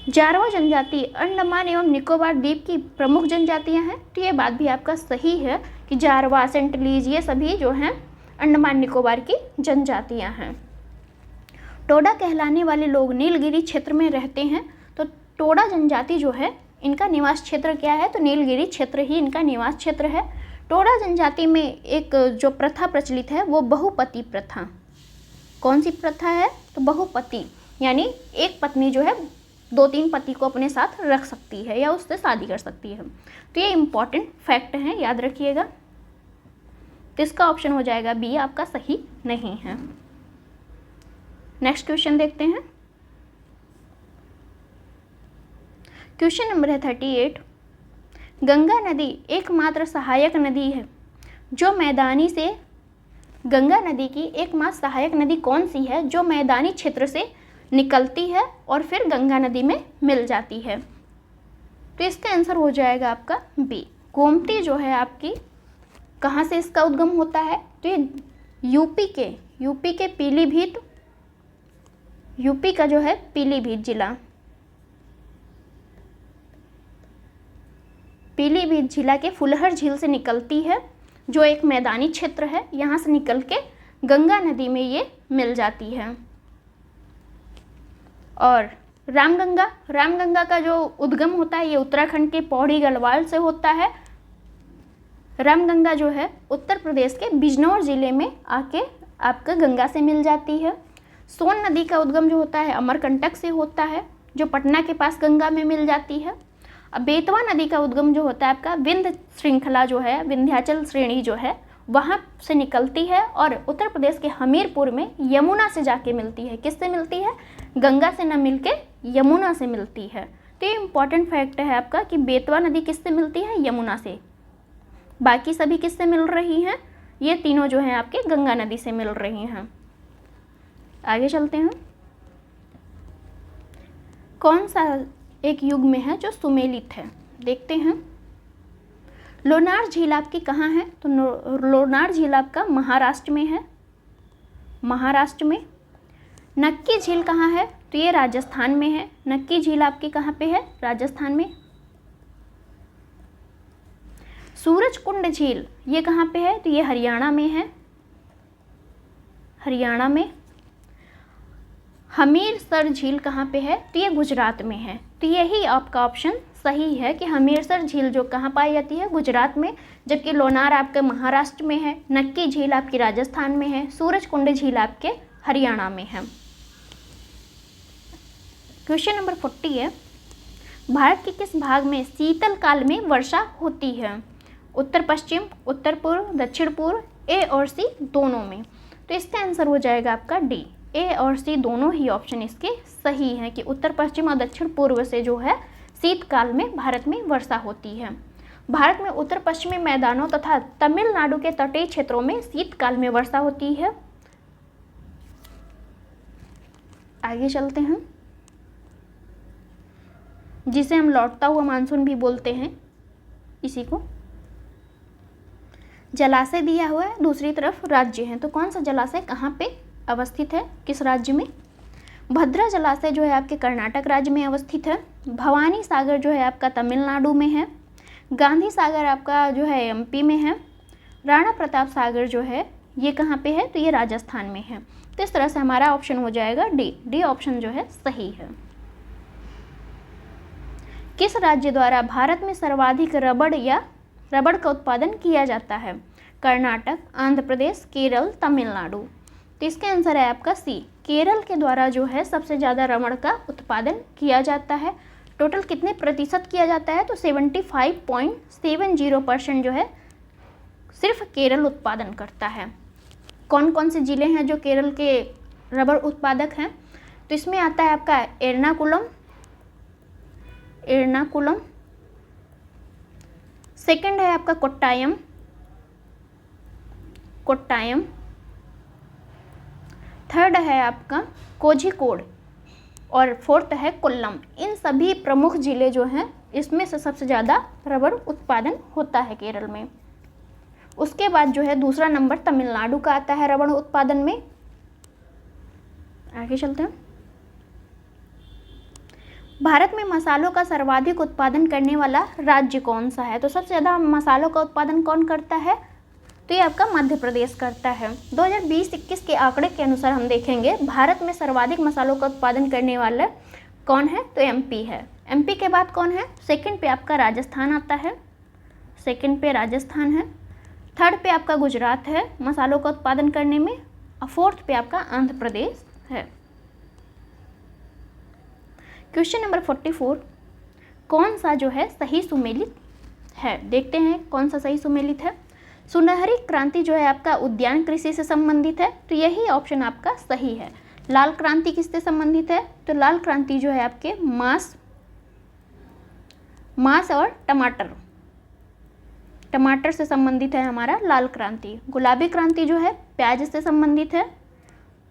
जारवा जनजाति अंडमान एवं निकोबार द्वीप की प्रमुख जनजातियाँ हैं। तो ये बात भी आपका सही है कि जारवा, सेंटलीज ये सभी जो हैं अंडमान निकोबार की जनजातियाँ हैं। टोडा कहलाने वाले लोग नीलगिरी क्षेत्र में रहते हैं। तो टोडा जनजाति जो है इनका निवास क्षेत्र क्या है? तो नीलगिरी क्षेत्र ही इनका निवास क्षेत्र है। टोडा जनजाति में एक जो प्रथा प्रचलित है वो बहुपति प्रथा। कौन सी प्रथा है? तो बहुपति, यानी एक पत्नी जो है 2-3 पति को अपने साथ रख सकती है या उससे शादी कर सकती है। तो ये इम्पॉर्टेंट फैक्ट है, याद रखिएगा। तो इसका ऑप्शन हो जाएगा बी, आपका सही नहीं है। नेक्स्ट क्वेश्चन देखते हैं। क्वेश्चन नंबर है 38। गंगा नदी एकमात्र सहायक नदी है जो मैदानी से गंगा नदी की एकमात्र सहायक नदी कौन सी है जो मैदानी क्षेत्र से निकलती है और फिर गंगा नदी में मिल जाती है? तो इसका आंसर हो जाएगा आपका बी। गोमती जो है आपकी कहाँ से इसका उद्गम होता है? तो ये यूपी के पीलीभीत, यूपी का जो है पीलीभीत जिला के फुलहर झील से निकलती है, जो एक मैदानी क्षेत्र है। यहाँ से निकल के गंगा नदी में ये मिल जाती है। और रामगंगा का जो उद्गम होता है ये उत्तराखंड के पौड़ी गढ़वाल से होता है। रामगंगा जो है उत्तर प्रदेश के बिजनौर जिले में आके आपका गंगा से मिल जाती है। सोन नदी का उद्गम जो होता है अमरकंटक से होता है, जो पटना के पास गंगा में मिल जाती है। अब बेतवा नदी का उद्गम जो होता है आपका विंध्य श्रृंखला जो है, विंध्याचल श्रेणी जो है वहाँ से निकलती है और उत्तर प्रदेश के हमीरपुर में यमुना से जाके मिलती है। किससे मिलती है? गंगा से न मिलके यमुना से मिलती है। तो ये इम्पॉर्टेंट फैक्ट है आपका कि बेतवा नदी किससे मिलती है? यमुना से। बाकी सभी किससे मिल रही हैं? ये तीनों जो हैं आपके गंगा नदी से मिल रही हैं। आगे चलते हैं। कौन सा एक युग में है जो सुमेलित है? देखते हैं। लोनार झील आपकी कहाँ है? तो लोनार झील आपका महाराष्ट्र में है, महाराष्ट्र में। नक्की झील कहाँ है? तो ये राजस्थान में है। नक्की झील आपकी कहाँ पे है? राजस्थान में। सूरजकुंड झील ये कहाँ पे है? तो ये हरियाणा में है, हरियाणा में। हमीरसर झील कहाँ पे है? तो ये गुजरात में है। तो यही आपका ऑप्शन सही है कि हमीरसर झील जो कहाँ पाई जाती है? गुजरात में। जबकि लोनार आपके महाराष्ट्र में है, नक्की झील आपकी राजस्थान में है, सूरजकुंड झील आपके हरियाणा में है। क्वेश्चन नंबर 40 है। भारत के किस भाग में शीतल काल में वर्षा होती है? उत्तर पश्चिम, उत्तर पूर्व, दक्षिण पूर्व, ए और सी दोनों में। तो इसका आंसर हो जाएगा आपका डी। ए और सी दोनों ही ऑप्शन इसके सही हैं कि उत्तर पश्चिम और दक्षिण पूर्व से जो है शीतकाल में भारत में वर्षा होती है। भारत में उत्तर पश्चिमी मैदानों तथा तमिलनाडु के तटीय क्षेत्रों में शीतकाल में वर्षा होती है। आगे चलते हैं, जिसे हम लौटता हुआ मानसून भी बोलते हैं इसी को। जलाशय दिया हुआ है, दूसरी तरफ राज्य है, तो कौन सा जलाशय कहाँ पे अवस्थित है, किस राज्य में? भद्रा जलाशय जो है आपके कर्नाटक राज्य में अवस्थित है। भवानी सागर जो है आपका तमिलनाडु में है। गांधी सागर आपका जो है एमपी में है। राणा प्रताप सागर जो है ये कहाँ पे है, तो ये राजस्थान में है। तो इस तरह से हमारा ऑप्शन हो जाएगा डी ऑप्शन जो है सही है। किस राज्य द्वारा भारत में सर्वाधिक रबड़ का उत्पादन किया जाता है? कर्नाटक, आंध्र प्रदेश, केरल, तमिलनाडु। तो इसका आंसर है आपका सी, केरल के द्वारा जो है सबसे ज़्यादा रबड़ का उत्पादन किया जाता है। टोटल कितने प्रतिशत किया जाता है, तो 75.70% जो है सिर्फ केरल उत्पादन करता है। कौन कौन से ज़िले हैं जो केरल के रबड़ उत्पादक हैं, तो इसमें आता है आपका एर्नाकुलम, सेकंड है आपका कोट्टायम, थर्ड है आपका कोझिकोड और फोर्थ है कोल्लम। इन सभी प्रमुख जिले जो हैं इसमें से सबसे ज़्यादा रबड़ उत्पादन होता है केरल में। उसके बाद जो है दूसरा नंबर तमिलनाडु का आता है रबड़ उत्पादन में। आगे चलते हैं। भारत में मसालों का सर्वाधिक उत्पादन करने वाला राज्य कौन सा है? तो सबसे ज़्यादा मसालों का उत्पादन कौन करता है, तो ये आपका मध्य प्रदेश करता है। 2020-21 के आंकड़े के अनुसार हम देखेंगे भारत में सर्वाधिक मसालों का उत्पादन करने वाला कौन है, तो एमपी है। एमपी के बाद कौन है, सेकंड पे आपका राजस्थान आता है, सेकंड पे राजस्थान है। थर्ड पे आपका गुजरात है मसालों का उत्पादन करने में, और फोर्थ पे आपका आंध्र प्रदेश है। क्वेश्चन नंबर 44, कौन सा जो है सही सुमेलित है? देखते हैं कौन सा सही सुमेलित है। सुनहरी क्रांति जो है आपका उद्यान कृषि से संबंधित है, तो यही ऑप्शन आपका सही है। लाल क्रांति किससे संबंधित है, तो लाल क्रांति जो है आपके मांस और टमाटर से संबंधित है हमारा लाल क्रांति। गुलाबी क्रांति जो है प्याज से संबंधित है।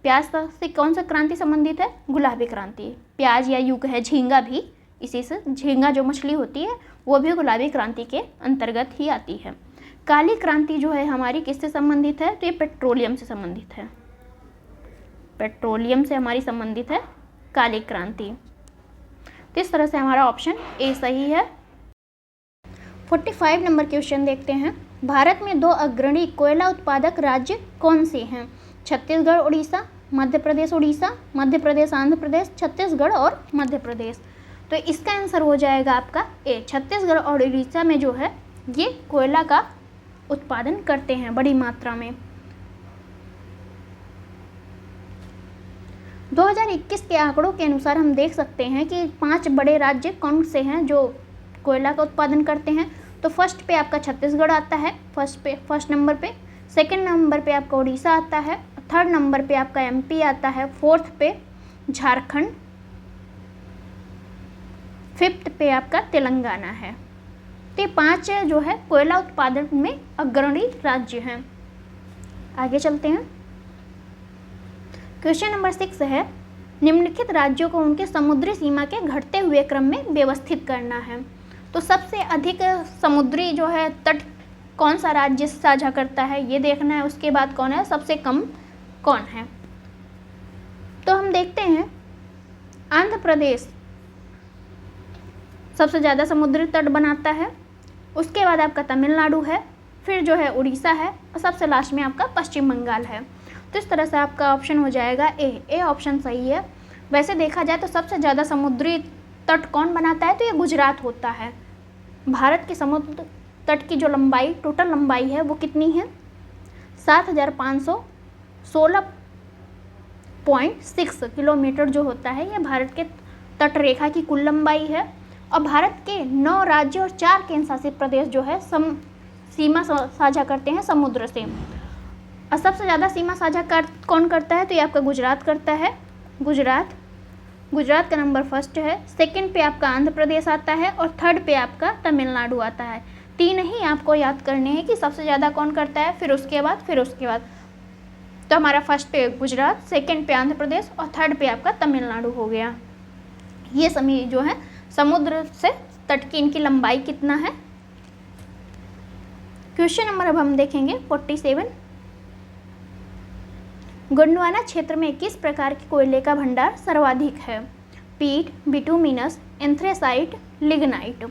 प्याज से कौन सा क्रांति संबंधित है, गुलाबी क्रांति। प्याज या यूं कहे झींगा भी इसी से, झींगा जो मछली होती है वो भी गुलाबी क्रांति के अंतर्गत ही आती है। काली क्रांति जो है हमारी किससे संबंधित है, तो ये पेट्रोलियम से संबंधित है। पेट्रोलियम से हमारी संबंधित है काली क्रांति। तो इस तरह से हमारा ऑप्शन ए सही है। 45 नंबर क्वेश्चन देखते हैं। भारत में 2 अग्रणी कोयला उत्पादक राज्य कौन से हैं? छत्तीसगढ़ उड़ीसा, मध्य प्रदेश उड़ीसा, मध्य प्रदेश आंध्र प्रदेश, छत्तीसगढ़ और मध्य प्रदेश। तो इसका आंसर हो जाएगा आपका ए, छत्तीसगढ़ और उड़ीसा में जो है ये कोयला का उत्पादन करते हैं बड़ी मात्रा में। 2021 के आंकड़ों के अनुसार हम देख सकते हैं कि 5 बड़े राज्य कौन से हैं जो कोयला का उत्पादन करते हैं। तो फर्स्ट पे आपका छत्तीसगढ़ आता है, फर्स्ट नंबर पे। सेकंड नंबर पे आपका उड़ीसा आता है, थर्ड नंबर पे आपका एमपी आता है, फोर्थ पे झारखंड, फिफ्थ पे आपका तेलंगाना है। तो 5 जो है कोयला उत्पादन में अग्रणी राज्य हैं। आगे चलते हैं। क्वेश्चन नंबर 6 है, निम्नलिखित राज्यों को उनके समुद्री सीमा के घटते हुए क्रम में व्यवस्थित करना है। तो सबसे अधिक समुद्री जो है तट कौन सा राज्य साझा करता है ये देखना है। उसके बाद कौन है, सबसे कम कौन है। तो हम देखते हैं आंध्र प्रदेश सबसे ज़्यादा समुद्री तट बनाता है, उसके बाद आपका तमिलनाडु है, फिर जो है उड़ीसा है, और सबसे लास्ट में आपका पश्चिम बंगाल है। तो इस तरह से आपका ऑप्शन हो जाएगा ए ऑप्शन सही है। वैसे देखा जाए तो सबसे ज़्यादा समुद्री तट कौन बनाता है, तो ये गुजरात होता है। भारत के समुद्र तट की जो लंबाई, टोटल लंबाई है वो कितनी है, 7516.6 किलोमीटर जो होता है, ये भारत के तट रेखा की कुल लंबाई है। और भारत के 9 राज्य और 4 केंद्र शासित प्रदेश जो है सीमा साझा करते हैं समुद्र से। और सबसे ज़्यादा सीमा साझा कौन करता है, तो ये आपका गुजरात करता है। गुजरात का नंबर फर्स्ट है, सेकंड पे आपका आंध्र प्रदेश आता है, और थर्ड पे आपका तमिलनाडु आता है। 3 ही आपको याद करने हैं कि सबसे ज़्यादा कौन करता है, फिर उसके बाद। तो हमारा फर्स्ट पे गुजरात, सेकंड पे आंध्र प्रदेश और थर्ड पे आपका तमिलनाडु हो गया। ये सभी जो है समुद्र से तट की इनकी लंबाई कितना है। क्वेश्चन नंबर अब हम देखेंगे 47। गोंडवाना क्षेत्र में किस प्रकार के कोयले का भंडार सर्वाधिक है? पीट, बिटुमिनस, एंथ्रेसाइट, लिग्नाइट।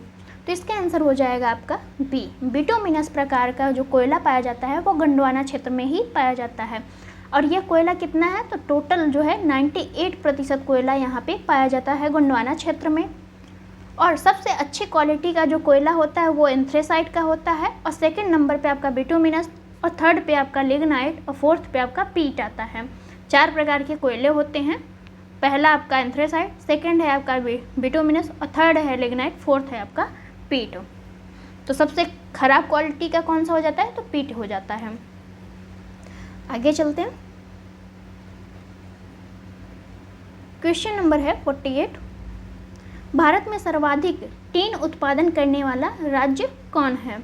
तो इसका आंसर हो जाएगा आपका बी, बिटुमिनस प्रकार का जो कोयला पाया जाता है वो गोंडवाना क्षेत्र में ही पाया जाता है। और यह कोयला कितना है? तो टोटल जो है 98% कोयला यहाँ पे पाया जाता है गोंडवाना क्षेत्र में। और सबसे अच्छी क्वालिटी का जो कोयला होता है वो एंथ्रेसाइट का होता है, और सेकंड नंबर पे आपका बिटुमिनस, और थर्ड पे आपका लिग्नाइट, और फोर्थ पे आपका पीट आता है। 4 प्रकार के कोयले होते हैं। पहला आपका एंथ्रेसाइट, सेकंड है आपका बिटुमिनस, और थर्ड है लिग्नाइट, फोर्थ है आपका पीट। तो सबसे खराब क्वालिटी का कौन सा हो जाता है? तो पीट हो जाता है। आगे चलते हैं। क्वेश्चन नंबर है 48। भारत में सर्वाधिक टीन उत्पादन करने वाला राज्य कौन है?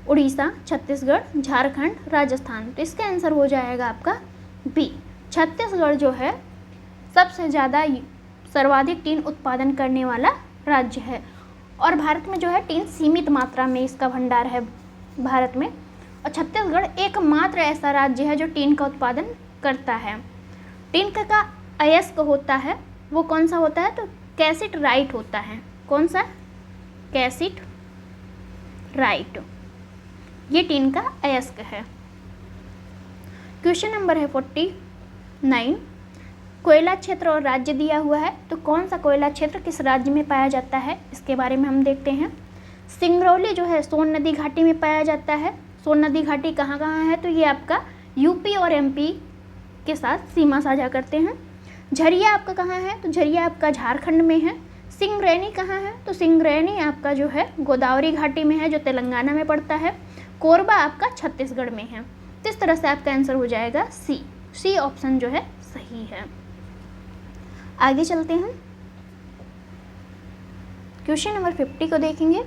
उड़ीसा, छत्तीसगढ़, झारखंड, राजस्थान। तो इसका आंसर हो जाएगा आपका बी, छत्तीसगढ़ जो है सबसे ज़्यादा सर्वाधिक टीन उत्पादन करने वाला राज्य है। और भारत में जो है टीन सीमित मात्रा में इसका भंडार है भारत में, और छत्तीसगढ़ एकमात्र ऐसा राज्य है जो टीन का उत्पादन करता है। टीन का अयस्क होता है वो कौन सा होता है? तो कैसिट राइट होता है। कौन सा? कैसिट राइट, ये टीन का अयस्क है। क्वेश्चन नंबर है 49। कोयला क्षेत्र और राज्य दिया हुआ है, तो कौन सा कोयला क्षेत्र किस राज्य में पाया जाता है इसके बारे में हम देखते हैं। सिंगरौली जो है सोन नदी घाटी में पाया जाता है। सोन नदी घाटी कहाँ कहाँ है? तो ये आपका यूपी और एमपी के साथ सीमा साझा करते हैं। झरिया आपका कहाँ है? तो झरिया आपका झारखंड में है। सिंगरैनी कहाँ है? तो सिंगरैनी आपका जो है गोदावरी घाटी में है जो तेलंगाना में पड़ता है। कोरबा आपका छत्तीसगढ़ में है। तो इस तरह से आपका आंसर हो जाएगा सी, सी ऑप्शन जो है सही है। आगे चलते हैं। क्वेश्चन नंबर 50 को देखेंगे।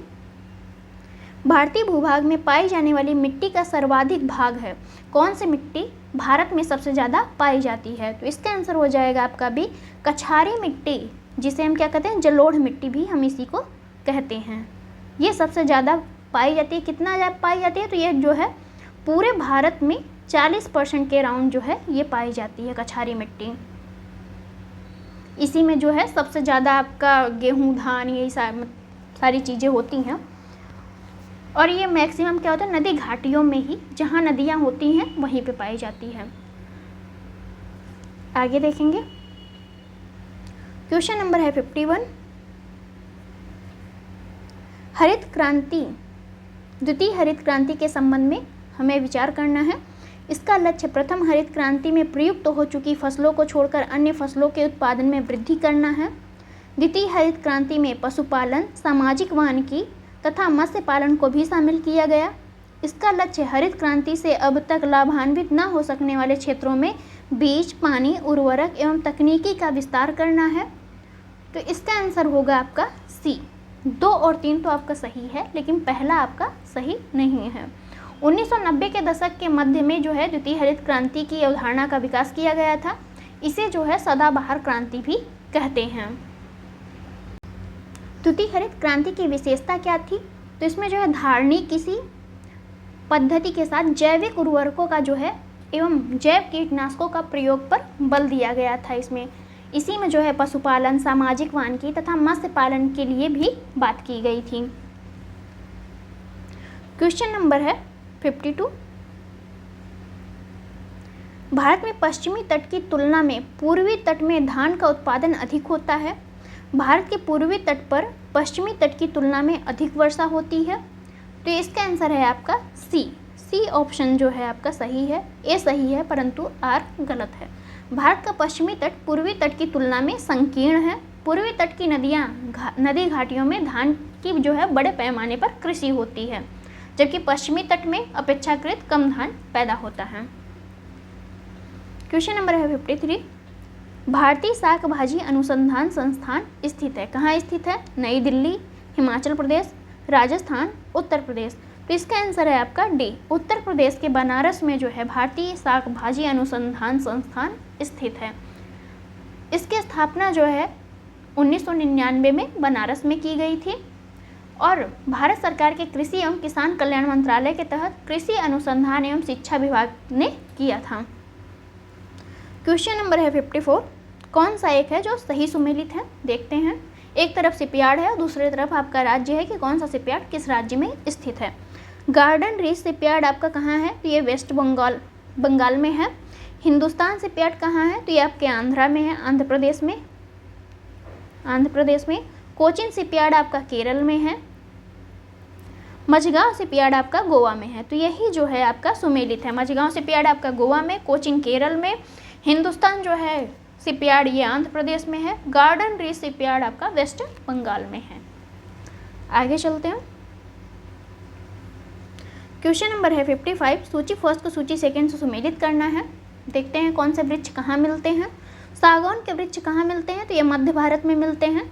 भारतीय भूभाग में पाई जाने वाली मिट्टी का सर्वाधिक भाग है। कौन सी मिट्टी भारत में सबसे ज़्यादा पाई जाती है? तो इसका आंसर हो जाएगा आपका भी, कछारी मिट्टी, जिसे हम क्या कहते हैं? जलोढ़ मिट्टी भी हम इसी को कहते हैं। ये सबसे ज़्यादा पाई जाती है। कितना ज़्यादा पाई जाती है? तो ये जो है पूरे भारत में 40% के अराउंड जो है ये पाई जाती है कछारी मिट्टी। इसी में जो है सबसे ज़्यादा आपका गेहूँ, धान, यही सारी चीज़ें होती हैं। और ये मैक्सिमम क्या होता है? नदी घाटियों में ही, जहाँ नदियाँ होती हैं वहीं पे पाई जाती है। आगे देखेंगे। क्वेश्चन नंबर है 51। हरित क्रांति, द्वितीय हरित क्रांति के संबंध में हमें विचार करना है। इसका लक्ष्य प्रथम हरित क्रांति में प्रयुक्त हो चुकी फसलों को छोड़कर अन्य फसलों के उत्पादन में वृद्धि करना है। द्वितीय हरित क्रांति में पशुपालन, सामाजिक वानिकी तथा मत्स्य पालन को भी शामिल किया गया। इसका लक्ष्य हरित क्रांति से अब तक लाभान्वित न हो सकने वाले क्षेत्रों में बीज, पानी, उर्वरक एवं तकनीकी का विस्तार करना है। तो इसका आंसर होगा आपका सी। 2 और 3 तो आपका सही है, लेकिन पहला आपका सही नहीं है। 1990 के दशक के मध्य में जो है द्वितीय हरित क्रांति की अवधारणा का विकास किया गया था। इसे जो है सदाबहार क्रांति भी कहते हैं। द्वितीय हरित क्रांति की विशेषता क्या थी? तो इसमें जो है धारणी किसी पद्धति के साथ जैविक उर्वरकों का जो है एवं जैव कीटनाशकों का प्रयोग पर बल दिया गया था। इसमें इसी में जो है पशुपालन, सामाजिक वानिकी तथा मत्स्य पालन के लिए भी बात की गई थी। क्वेश्चन नंबर है 52। भारत में पश्चिमी तट की तुलना में पूर्वी तट में धान का उत्पादन अधिक होता है। भारत के पूर्वी तट पर पश्चिमी तट की तुलना में अधिक वर्षा होती है। तो इसका आंसर है आपका सी। सी ऑप्शन जो है आपका सही है। ए सही है परंतु आर गलत है। भारत का पश्चिमी तट पूर्वी तट की तुलना में संकीर्ण है। पूर्वी तट की नदी घाटियों में धान की जो है बड़े पैमाने पर कृषि होती है, जबकि पश्चिमी तट में अपेक्षाकृत कम धान पैदा होता है। क्वेश्चन नंबर है 53। भारतीय शाक भाजी अनुसंधान संस्थान स्थित है। कहाँ स्थित है? नई दिल्ली, हिमाचल प्रदेश, राजस्थान, उत्तर प्रदेश। तो इसका आंसर है आपका डी। उत्तर प्रदेश के बनारस में जो है भारतीय शाक भाजी अनुसंधान संस्थान स्थित है। इसकी स्थापना जो है 1999 में बनारस में की गई थी और भारत सरकार के कृषि एवं किसान कल्याण मंत्रालय के तहत कृषि अनुसंधान एवं शिक्षा विभाग ने किया था। क्वेश्चन नंबर है 54, कौन सा एक है जो सही सुमेलित है? देखते हैं। एक तरफ शिपयार्ड है और दूसरी तरफ आपका राज्य है कि कौन सा शिपयार्ड किस राज्य में स्थित है। गार्डन रीच शिपयार्ड आपका कहाँ है? तो ये वेस्ट बंगाल में है। हिंदुस्तान शिपयार्ड कहाँ है? तो ये आपके आंध्रा में है, आंध्र प्रदेश में। कोचिन शिपयार्ड आपका केरल में है। मझगांव शिपयार्ड आपका गोवा में है। तो यही जो है आपका सुमेलित है। मझगांव शिपयार्ड आपका गोवा में, कोचिन केरल में, हिंदुस्तान जो है शिपयार्ड ये आंध्र प्रदेश में है, गार्डन रीच शिपयार्ड आपका वेस्ट बंगाल में है। आगे चलते हैं। क्वेश्चन नंबर है 55, सूची फर्स्ट को सूची सेकंड से सुमेलित करना है। देखते हैं कौन से वृक्ष कहाँ मिलते हैं। सागौन के वृक्ष कहाँ मिलते हैं? तो ये मध्य भारत में मिलते हैं।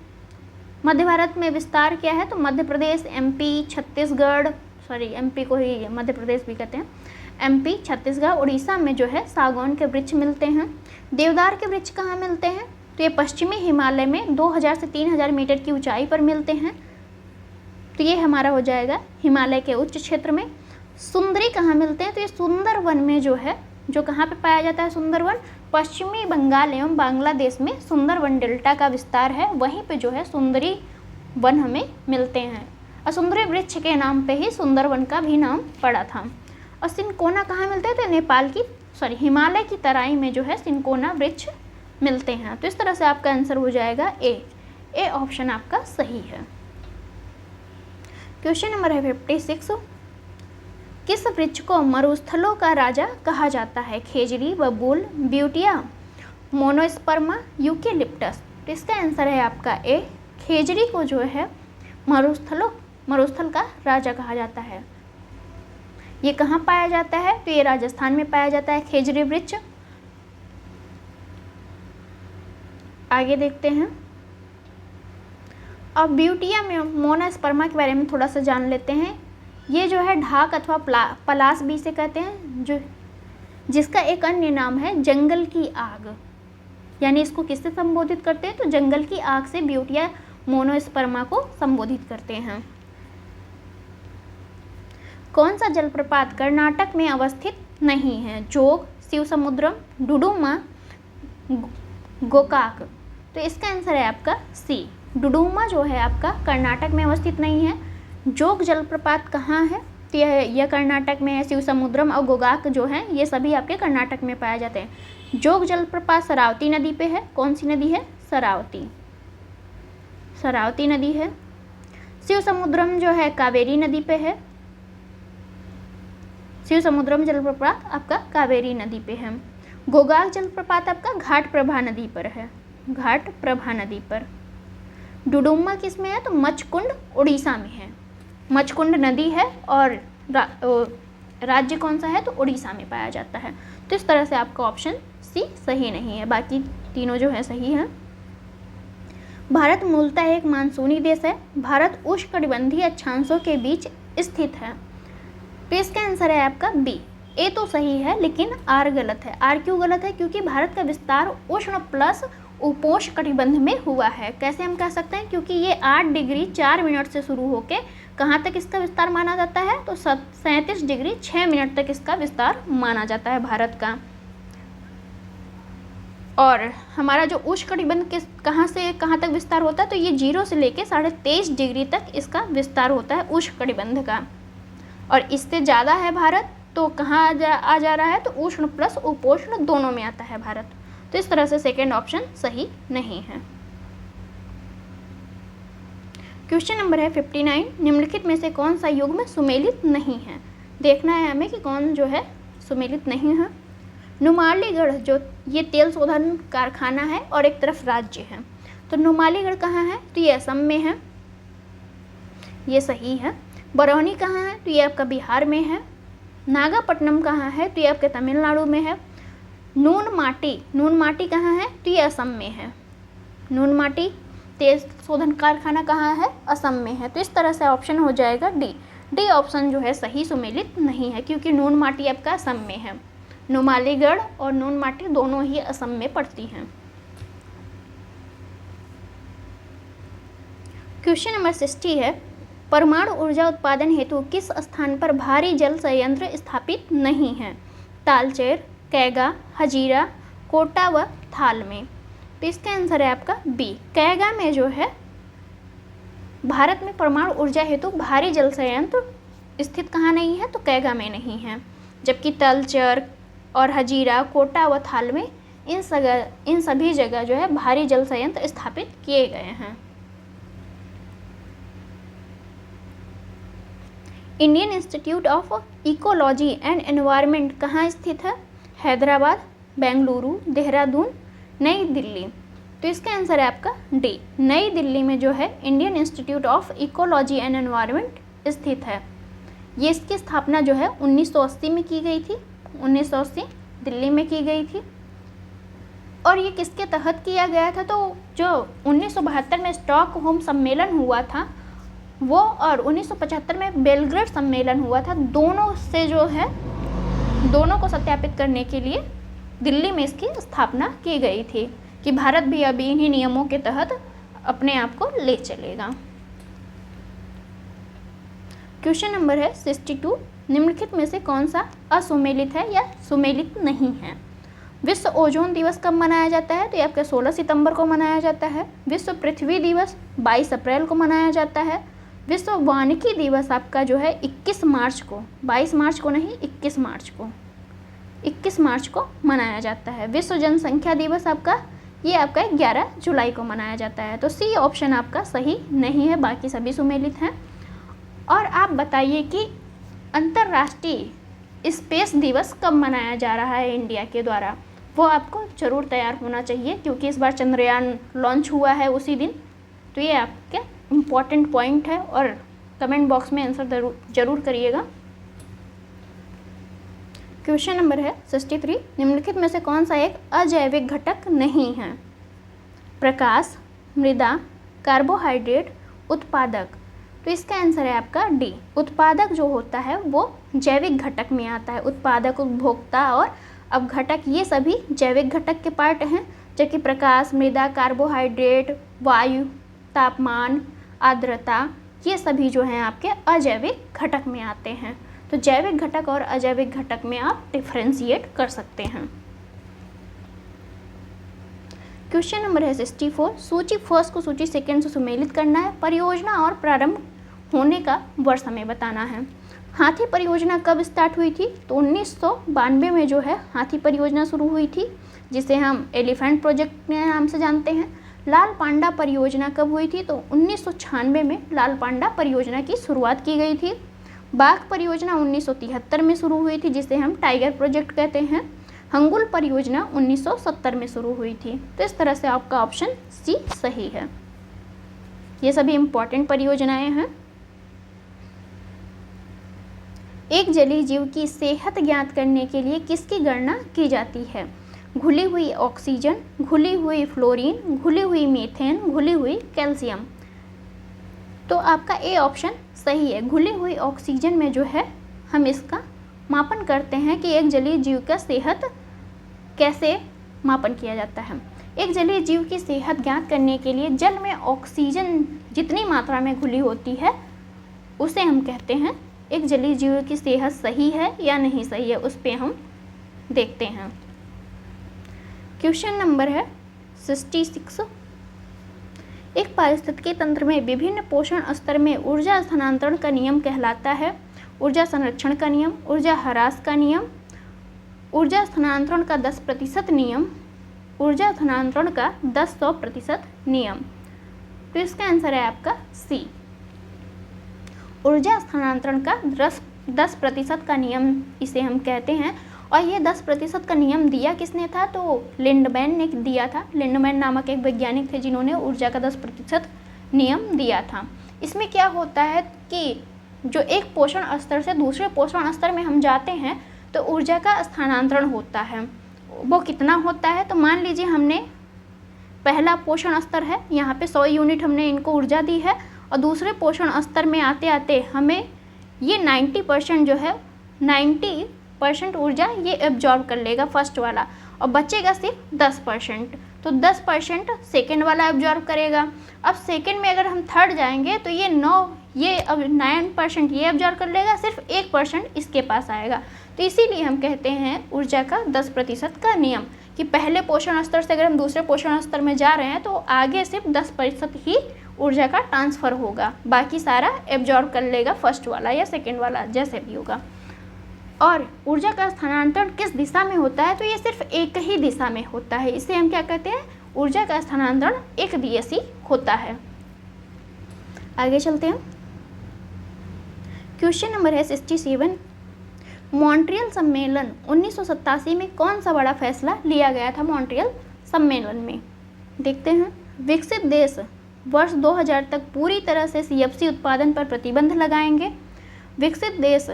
मध्य भारत में विस्तार क्या है? तो मध्य प्रदेश, एमपी, छत्तीसगढ़, एमपी को ही मध्य प्रदेश भी कहते हैं, एमपी, छत्तीसगढ़, उड़ीसा में जो है सागौन के वृक्ष मिलते हैं। देवदार के वृक्ष कहाँ मिलते हैं? तो ये पश्चिमी हिमालय में 2000 से 3000 मीटर की ऊंचाई पर मिलते हैं। तो ये हमारा हो जाएगा हिमालय के उच्च क्षेत्र में। सुंदरी कहाँ मिलते हैं? तो ये सुंदरवन में जो है, जो कहाँ पे पाया जाता है सुंदरवन? पश्चिमी बंगाल एवं बांग्लादेश में सुंदरवन डेल्टा का विस्तार है, वहीं पे जो है सुंदरी वन हमें मिलते हैं। और सुंदरी वृक्ष के नाम पे ही सुंदरवन का भी नाम पड़ा था। और सिनकोना कहाँ मिलते हैं? तो नेपाल की हिमालय की तराई में जो है सिनकोना वृक्ष मिलते हैं। तो इस तरह से आपका आंसर हो जाएगा ए ऑप्शन आपका सही है। क्वेश्चन नंबर है 56, किस वृक्ष को मरुस्थलों का राजा कहा जाता है? खेजड़ी, बबूल, ब्यूटिया, मोनोस्पर्मा, यूकेलिप्टस। तो इसका आंसर है आपका ए। खेजड़ी को जो है मरुस्थल का राजा कहा जाता है। ये कहाँ पाया जाता है? तो ये राजस्थान में पाया जाता है खेजड़ी वृक्ष। आगे देखते हैं। अब ब्यूटिया में मोनोस्पर्मा के बारे में थोड़ा सा जान लेते हैं। ये जो है ढाक अथवा पलास भी से कहते हैं, जिसका एक अन्य नाम है जंगल की आग। यानी इसको किससे संबोधित करते हैं? तो जंगल की आग से ब्यूटिया मोनोस्पर्मा को संबोधित करते हैं। कौन सा जलप्रपात कर्नाटक में अवस्थित नहीं है? जोग, शिवसमुद्रम, डुडुमा, गोकाक। तो इसका आंसर है आपका सी। डुडुमा जो है आपका कर्नाटक में अवस्थित नहीं है। जोग जलप्रपात कहाँ है? तो यह कर्नाटक में है। शिवसमुद्रम और गोकाक जो है ये सभी आपके कर्नाटक में पाए जाते हैं। जोग जलप्रपात शरावती नदी पे है। कौन सी नदी है? शरावती नदी है। शिवसमुद्रम जो है कावेरी नदी पे है। शिवसमुद्रम जलप्रपात आपका कावेरी नदी पे है। गोकाक जलप्रपात आपका घाटप्रभा नदी पर है, घाटप्रभा नदी पर। डुडुमा किस में है? तो मचकुंड उड़ीसा में है। मचकुंड नदी है और राज्य कौन सा है? तो उड़ीसा में पाया जाता है। तो इस तरह से आपका ऑप्शन सी सही नहीं है, बाकी तीनों जो है सही है। भारत मूलतः एक मानसूनी देश है। भारत उष्णकटिबंधीय अक्षांशों के बीच स्थित है। तो इसका आंसर है आपका बी। ए तो सही है लेकिन आर गलत है। आर क्यों गलत है? क्योंकि भारत का विस्तार उष्ण प्लस उपोष्ण कटिबंध में हुआ है। कैसे हम कह सकते हैं? क्योंकि ये 8 डिग्री 4 मिनट से शुरू होकर कहाँ तक इसका विस्तार माना जाता है? तो 37 डिग्री 6 मिनट तक इसका विस्तार माना जाता है भारत का। और हमारा जो उष्णकटिबंध कहाँ से कहाँ तक विस्तार होता है? तो ये 0 से लेकर 23.5 डिग्री तक इसका विस्तार होता है उष्णकटिबंध का। और इससे ज़्यादा है भारत तो कहाँ आ जा रहा है? तो उष्ण प्लस उपोष्ण दोनों में आता है भारत। तो इस तरह से सेकेंड ऑप्शन सही नहीं है। क्वेश्चन नंबर है 59, निम्नलिखित में से कौन सा युग्म सुमेलित नहीं है? देखना है हमें कि कौन जो है सुमेलित नहीं है। नुमालीगढ़ जो ये तेल शोधन कारखाना है और एक तरफ राज्य है। तो नुमालीगढ़ कहाँ है? तो ये असम में है, ये सही है। बरौनी कहाँ है? तो ये आपका बिहार में है। नागापट्टनम कहाँ है? तो ये आपके तमिलनाडु में है। नून माटी कहाँ है? तो ये असम में है। नून माटी तेल शोधन कारखाना कहाँ है? असम में है। तो इस तरह से ऑप्शन हो जाएगा डी। डी ऑप्शन जो है सही सुमेलित नहीं है, क्योंकि नून माटी आपका असम में है। नुमालीगढ़ और नून माटी दोनों ही असम में पड़ती हैं। क्वेश्चन नंबर 60 है, परमाणु ऊर्जा उत्पादन हेतु किस स्थान पर भारी जल संयंत्र स्थापित नहीं है? तालचेर, कैगा, हजीरा, कोटा व थाल में। तो इसका आंसर है आपका बी, कैगा में जो है भारत में परमाणु ऊर्जा हेतु भारी जल संयंत्र स्थित कहाँ नहीं है? तो कैगा में नहीं है। जबकि तालचेर और हजीरा, कोटा व थाल में इन सभी जगह जो है भारी जल संयंत्र स्थापित किए गए हैं। Indian institute of ecology and environment कहाँ स्थित है? हैदराबाद, बेंगलुरु, देहरादून, नई दिल्ली। तो इसका आंसर है आपका डी, नई दिल्ली में जो है Indian institute of ecology and environment स्थित है। ये इसकी स्थापना जो है 1980 में की गई थी, 1980 दिल्ली में की गई थी। और ये किसके तहत किया गया था? तो जो 1972 में स्टॉकहोम सम्मेलन हुआ था वो, और 1975 में बेलग्रेड सम्मेलन हुआ था, दोनों से जो है दोनों को सत्यापित करने के लिए दिल्ली में इसकी स्थापना की गई थी कि भारत भी अभी इन्हीं नियमों के तहत अपने आप को ले चलेगा। क्वेश्चन नंबर है 62, निम्नलिखित में से कौन सा असुमेलित है या सुमेलित नहीं है? विश्व ओजोन दिवस कब मनाया जाता है? तो ये आपका 16 सितंबर को मनाया जाता है। विश्व पृथ्वी दिवस 22 अप्रैल को मनाया जाता है। विश्व वानिकी दिवस आपका जो है 21 मार्च को, 22 मार्च को नहीं, 21 मार्च को मनाया जाता है। विश्व जनसंख्या दिवस आपका ये आपका 11 जुलाई को मनाया जाता है। तो सी ऑप्शन आपका सही नहीं है, बाकी सभी सुमेलित हैं। और आप बताइए कि अंतर्राष्ट्रीय स्पेस दिवस कब मनाया जा रहा है इंडिया के द्वारा? वो आपको ज़रूर तैयार होना चाहिए, क्योंकि इस बार चंद्रयान लॉन्च हुआ है उसी दिन। तो ये आपके इम्पॉर्टेंट पॉइंट है और कमेंट बॉक्स में आंसर जरूर करिएगा। क्वेश्चन नंबर है 63, निम्नलिखित में से कौन सा एक अजैविक घटक नहीं है? प्रकाश, मृदा, कार्बोहाइड्रेट, उत्पादक। तो इसका आंसर है आपका डी, उत्पादक जो होता है वो जैविक घटक में आता है। उत्पादक, उपभोक्ता और अपघटक ये सभी जैविक घटक के पार्ट हैं, जबकि प्रकाश, मृदा, कार्बोहाइड्रेट, वायु, तापमान, आर्द्रता ये सभी जो हैं आपके अजैविक घटक में आते हैं। तो जैविक घटक और अजैविक घटक में आप डिफरेंशिएट कर सकते हैं। क्वेश्चन नंबर है 64, सूची फर्स्ट को सूची सेकंड से सुमेलित करना है। परियोजना और प्रारंभ होने का वर्ष हमें बताना है। हाथी परियोजना कब स्टार्ट हुई थी? तो 1992 में जो है हाथी परियोजना शुरू हुई थी, जिसे हम एलिफेंट प्रोजेक्ट के नाम से जानते हैं। लाल पांडा परियोजना कब हुई थी? तो 1996 में लाल पांडा परियोजना की शुरुआत की गई थी। बाघ परियोजना 1973 में शुरू हुई थी, जिसे हम टाइगर प्रोजेक्ट कहते हैं। हंगुल परियोजना 1970 में शुरू हुई थी। तो इस तरह से आपका ऑप्शन सी सही है। ये सभी इंपॉर्टेंट परियोजनाएं हैं। एक जलीय जीव की सेहत ज्ञात करने के लिए किसकी गणना की जाती है? घुली हुई ऑक्सीजन, घुली हुई फ्लोरीन, घुली हुई मीथेन, घुली हुई कैल्शियम। तो आपका ए ऑप्शन सही है। घुली हुई ऑक्सीजन में जो है हम इसका मापन करते हैं कि एक जलीय जीव का सेहत कैसे मापन किया जाता है। एक जलीय जीव की सेहत ज्ञात करने के लिए जल में ऑक्सीजन जितनी मात्रा में घुली होती है उसे हम कहते हैं एक जलीय जीव की सेहत सही है या नहीं सही है, उस पर हम देखते हैं। क्वेश्चन नंबर है 66, एक पारिस्थितिकी तंत्र में विभिन्न पोषण स्तर में ऊर्जा स्थानांतरण का नियम कहलाता है। ऊर्जा संरक्षण का नियम, ऊर्जा ह्रास का नियम, ऊर्जा स्थानांतरण का 10% नियम, ऊर्जा स्थानांतरण का 10-100% नियम। तो इसका आंसर है आपका सी, ऊर्जा स्थानांतरण का 10% का नियम इसे हम कहते हैं। और ये 10% का नियम दिया किसने था? तो लिंडमैन ने दिया था। लिंडमैन नामक एक वैज्ञानिक थे जिन्होंने ऊर्जा का 10% नियम दिया था। इसमें क्या होता है कि जो एक पोषण स्तर से दूसरे पोषण स्तर में हम जाते हैं तो ऊर्जा का स्थानांतरण होता है। वो कितना होता है? तो मान लीजिए हमने पहला पोषण स्तर है, यहाँ पे 100 यूनिट हमने इनको ऊर्जा दी है, और दूसरे पोषण स्तर में आते आते हमें ये 90% जो है 90% ऊर्जा ये एब्जॉर्ब कर लेगा फर्स्ट वाला, और बचेगा सिर्फ 10%। तो 10% सेकेंड वाला एब्जॉर्ब करेगा। अब सेकेंड में अगर हम थर्ड जाएंगे तो ये 9% ये एब्जॉर्ब कर लेगा, सिर्फ 1% इसके पास आएगा। तो इसीलिए हम कहते हैं ऊर्जा का 10% का नियम, कि पहले पोषण स्तर से अगर हम दूसरे पोषण स्तर में जा रहे हैं तो आगे सिर्फ 10% ही ऊर्जा का ट्रांसफ़र होगा, बाकी सारा एब्जॉर्ब कर लेगा फर्स्ट वाला या सेकेंड वाला, जैसे भी होगा। और ऊर्जा का स्थानांतरण किस दिशा में होता है, तो ये सिर्फ एक ही दिशा में होता है। इसे हम क्या कहते हैं, ऊर्जा का स्थानांतरण एक दिवसीय होता है। आगे चलते हैं। क्वेश्चन नंबर है 67। मॉन्ट्रियल सम्मेलन 1987 में कौन सा बड़ा फैसला लिया गया था मॉन्ट्रियल सम्मेलन में? देखते हैं। विकसित देश वर्ष 2000 तक पूरी तरह से CFC उत्पादन पर प्रतिबंध लगाएंगे। विकसित देश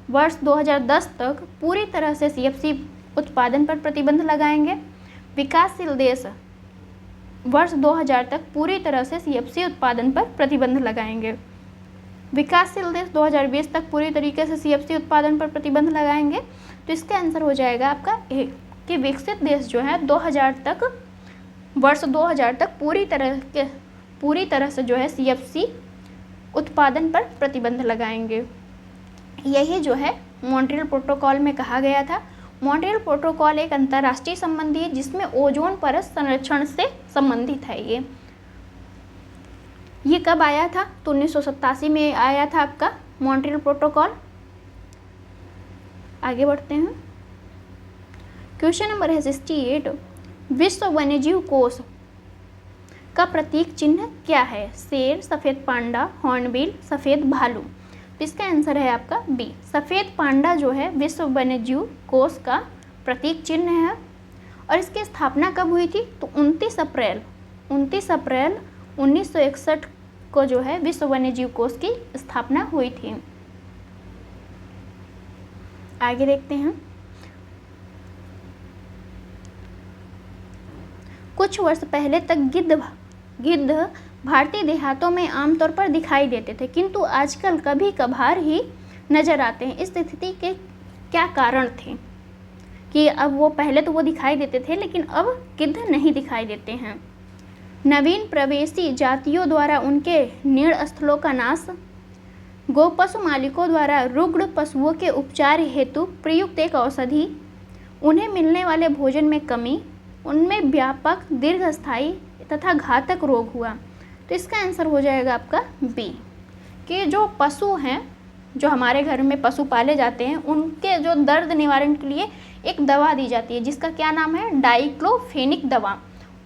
वर्ष 2010 तक पूरी तरह से CFC उत्पादन पर प्रतिबंध लगाएंगे। विकासशील देश वर्ष 2000 तक पूरी तरह से CFC उत्पादन पर प्रतिबंध लगाएंगे। विकासशील देश 2020 तक पूरी तरीके से CFC उत्पादन पर प्रतिबंध लगाएंगे। तो इसका आंसर हो जाएगा आपका ए, कि विकसित देश जो है 2000 तक वर्ष 2000 तक पूरी तरह से जो है CFC उत्पादन पर प्रतिबंध लगाएंगे। यही जो है मॉन्ट्रियल प्रोटोकॉल में कहा गया था। मॉन्ट्रियल प्रोटोकॉल एक अंतर्राष्ट्रीय संबंधी है जिसमें ओजोन परत संरक्षण से संबंधित है। ये कब आया था? तो 1987 में आया था आपका मॉन्ट्रियल प्रोटोकॉल। आगे बढ़ते हैं। क्वेश्चन नंबर है 68। विश्व वन्यजीव कोष का प्रतीक चिन्ह क्या है? शेर, सफ़ेद पांडा, हॉर्नबिल, सफ़ेद भालू। तो इसका आंसर है आपका बी, सफ़ेद पांडा जो है विश्व वन्यजीव कोष का प्रतीक चिन्ह है। और इसकी स्थापना कब हुई थी? तो 29 अप्रैल 1961 को जो है विश्व वन्यजीव कोष की स्थापना हुई थी। आगे देखते हैं। कुछ वर्ष पहले तक गिद्ध भारतीय देहातों में आमतौर पर दिखाई देते थे, किंतु आजकल कभी कभार ही नजर आते हैं। इस स्थिति के क्या कारण थे कि अब वो पहले तो वो दिखाई देते थे लेकिन अब गिद्ध नहीं दिखाई देते हैं? नवीन प्रवेशी जातियों द्वारा उनके नीड़ स्थलों का नाश, गोपशु मालिकों द्वारा रुग्ण पशुओं के उपचार हेतु प्रयुक्त एक औषधि, उन्हें मिलने वाले भोजन में कमी, उनमें व्यापक दीर्घस्थायी तथा घातक रोग हुआ। तो इसका आंसर हो जाएगा आपका बी, कि जो पशु हैं, जो हमारे घर में पशु पाले जाते हैं, उनके जो दर्द निवारण के लिए एक दवा दी जाती है जिसका क्या नाम है? डाइक्लोफेनिक दवा।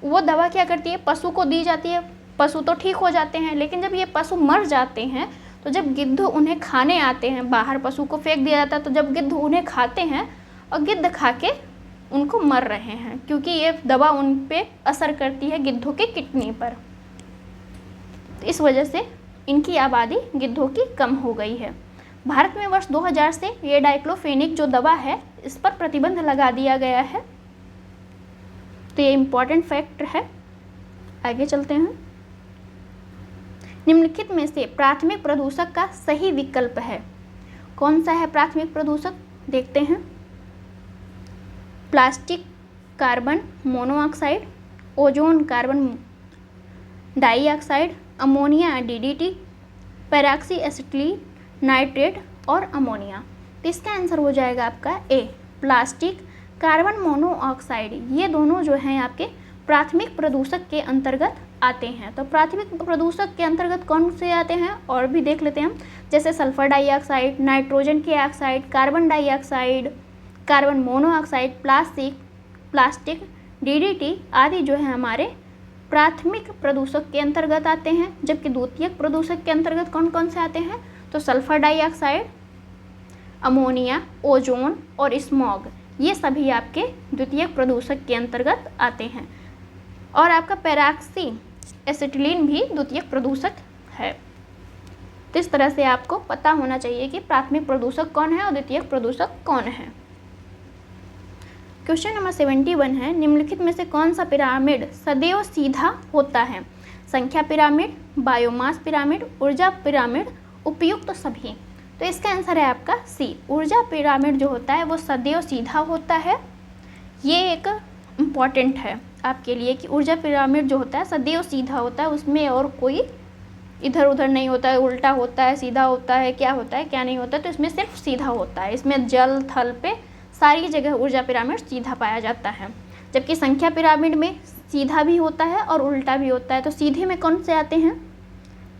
वो दवा क्या करती है? पशु को दी जाती है, पशु तो ठीक हो जाते हैं, लेकिन जब ये पशु मर जाते हैं तो जब गिद्ध उन्हें खाने आते हैं, बाहर पशु को फेंक दिया जाता है, तो जब गिद्ध उन्हें खाते हैं और गिद्ध खा के उनको मर रहे हैं, क्योंकि ये दवा उन पे असर करती है गिद्धों के किडनी पर। तो इस वजह से इनकी आबादी गिद्धों की कम हो गई है। भारत में वर्ष 2000 से ये डाइक्लोफेनिक जो दवा है इस पर प्रतिबंध लगा दिया गया है। तो ये इम्पॉर्टेंट फैक्ट है। आगे चलते हैं। निम्नलिखित में से प्राथमिक प्रदूषक का सही विकल्प है कौन सा है? प्राथमिक प्रदूषक देखते हैं। Plastic carbon monoxide, ozone carbon dioxide, ammonia DDT, peroxy acetylene nitrate और अमोनिया। तो इसका आंसर हो जाएगा आपका ए, प्लास्टिक कार्बन मोनोऑक्साइड। ये दोनों जो हैं आपके प्राथमिक प्रदूषक के अंतर्गत आते हैं। तो प्राथमिक प्रदूषक के अंतर्गत कौन से आते हैं और भी देख लेते हैं हम, जैसे सल्फर डाइऑक्साइड, नाइट्रोजन के oxide, carbon dioxide, carbon monoxide, plastic DDT आदि जो है हमारे प्राथमिक प्रदूषक के अंतर्गत आते हैं। जबकि द्वितीयक प्रदूषक के अंतर्गत कौन कौन से आते हैं? तो सल्फर डाइऑक्साइड, अमोनिया, ओजोन और स्मॉग, ये सभी आपके द्वितीयक प्रदूषक के अंतर्गत आते हैं। और आपका पैराक्सी एसिटिलीन भी द्वितीयक प्रदूषक है। तो इस तरह से आपको पता होना चाहिए कि प्राथमिक प्रदूषक कौन है और द्वितीयक प्रदूषक कौन है। क्वेश्चन नंबर 71 है, निम्नलिखित में से कौन सा पिरामिड सदैव सीधा होता है? संख्या पिरामिड, बायोमास पिरामिड, ऊर्जा पिरामिड, उपयुक्त सभी। तो इसका आंसर है आपका सी। ऊर्जा पिरामिड जो होता है वो सदैव सीधा होता है। ये एक इम्पॉर्टेंट है आपके लिए कि ऊर्जा पिरामिड जो होता है सदैव सीधा होता है, उसमें और कोई इधर उधर नहीं होता है, उल्टा होता है, सीधा होता है, क्या होता है क्या नहीं होता है, तो इसमें सिर्फ सीधा होता है। इसमें जल थल पे सारी जगह ऊर्जा पिरामिड सीधा पाया जाता है। जबकि संख्या पिरामिड में सीधा भी होता है और उल्टा भी होता है। तो सीधे में कौन से आते हैं,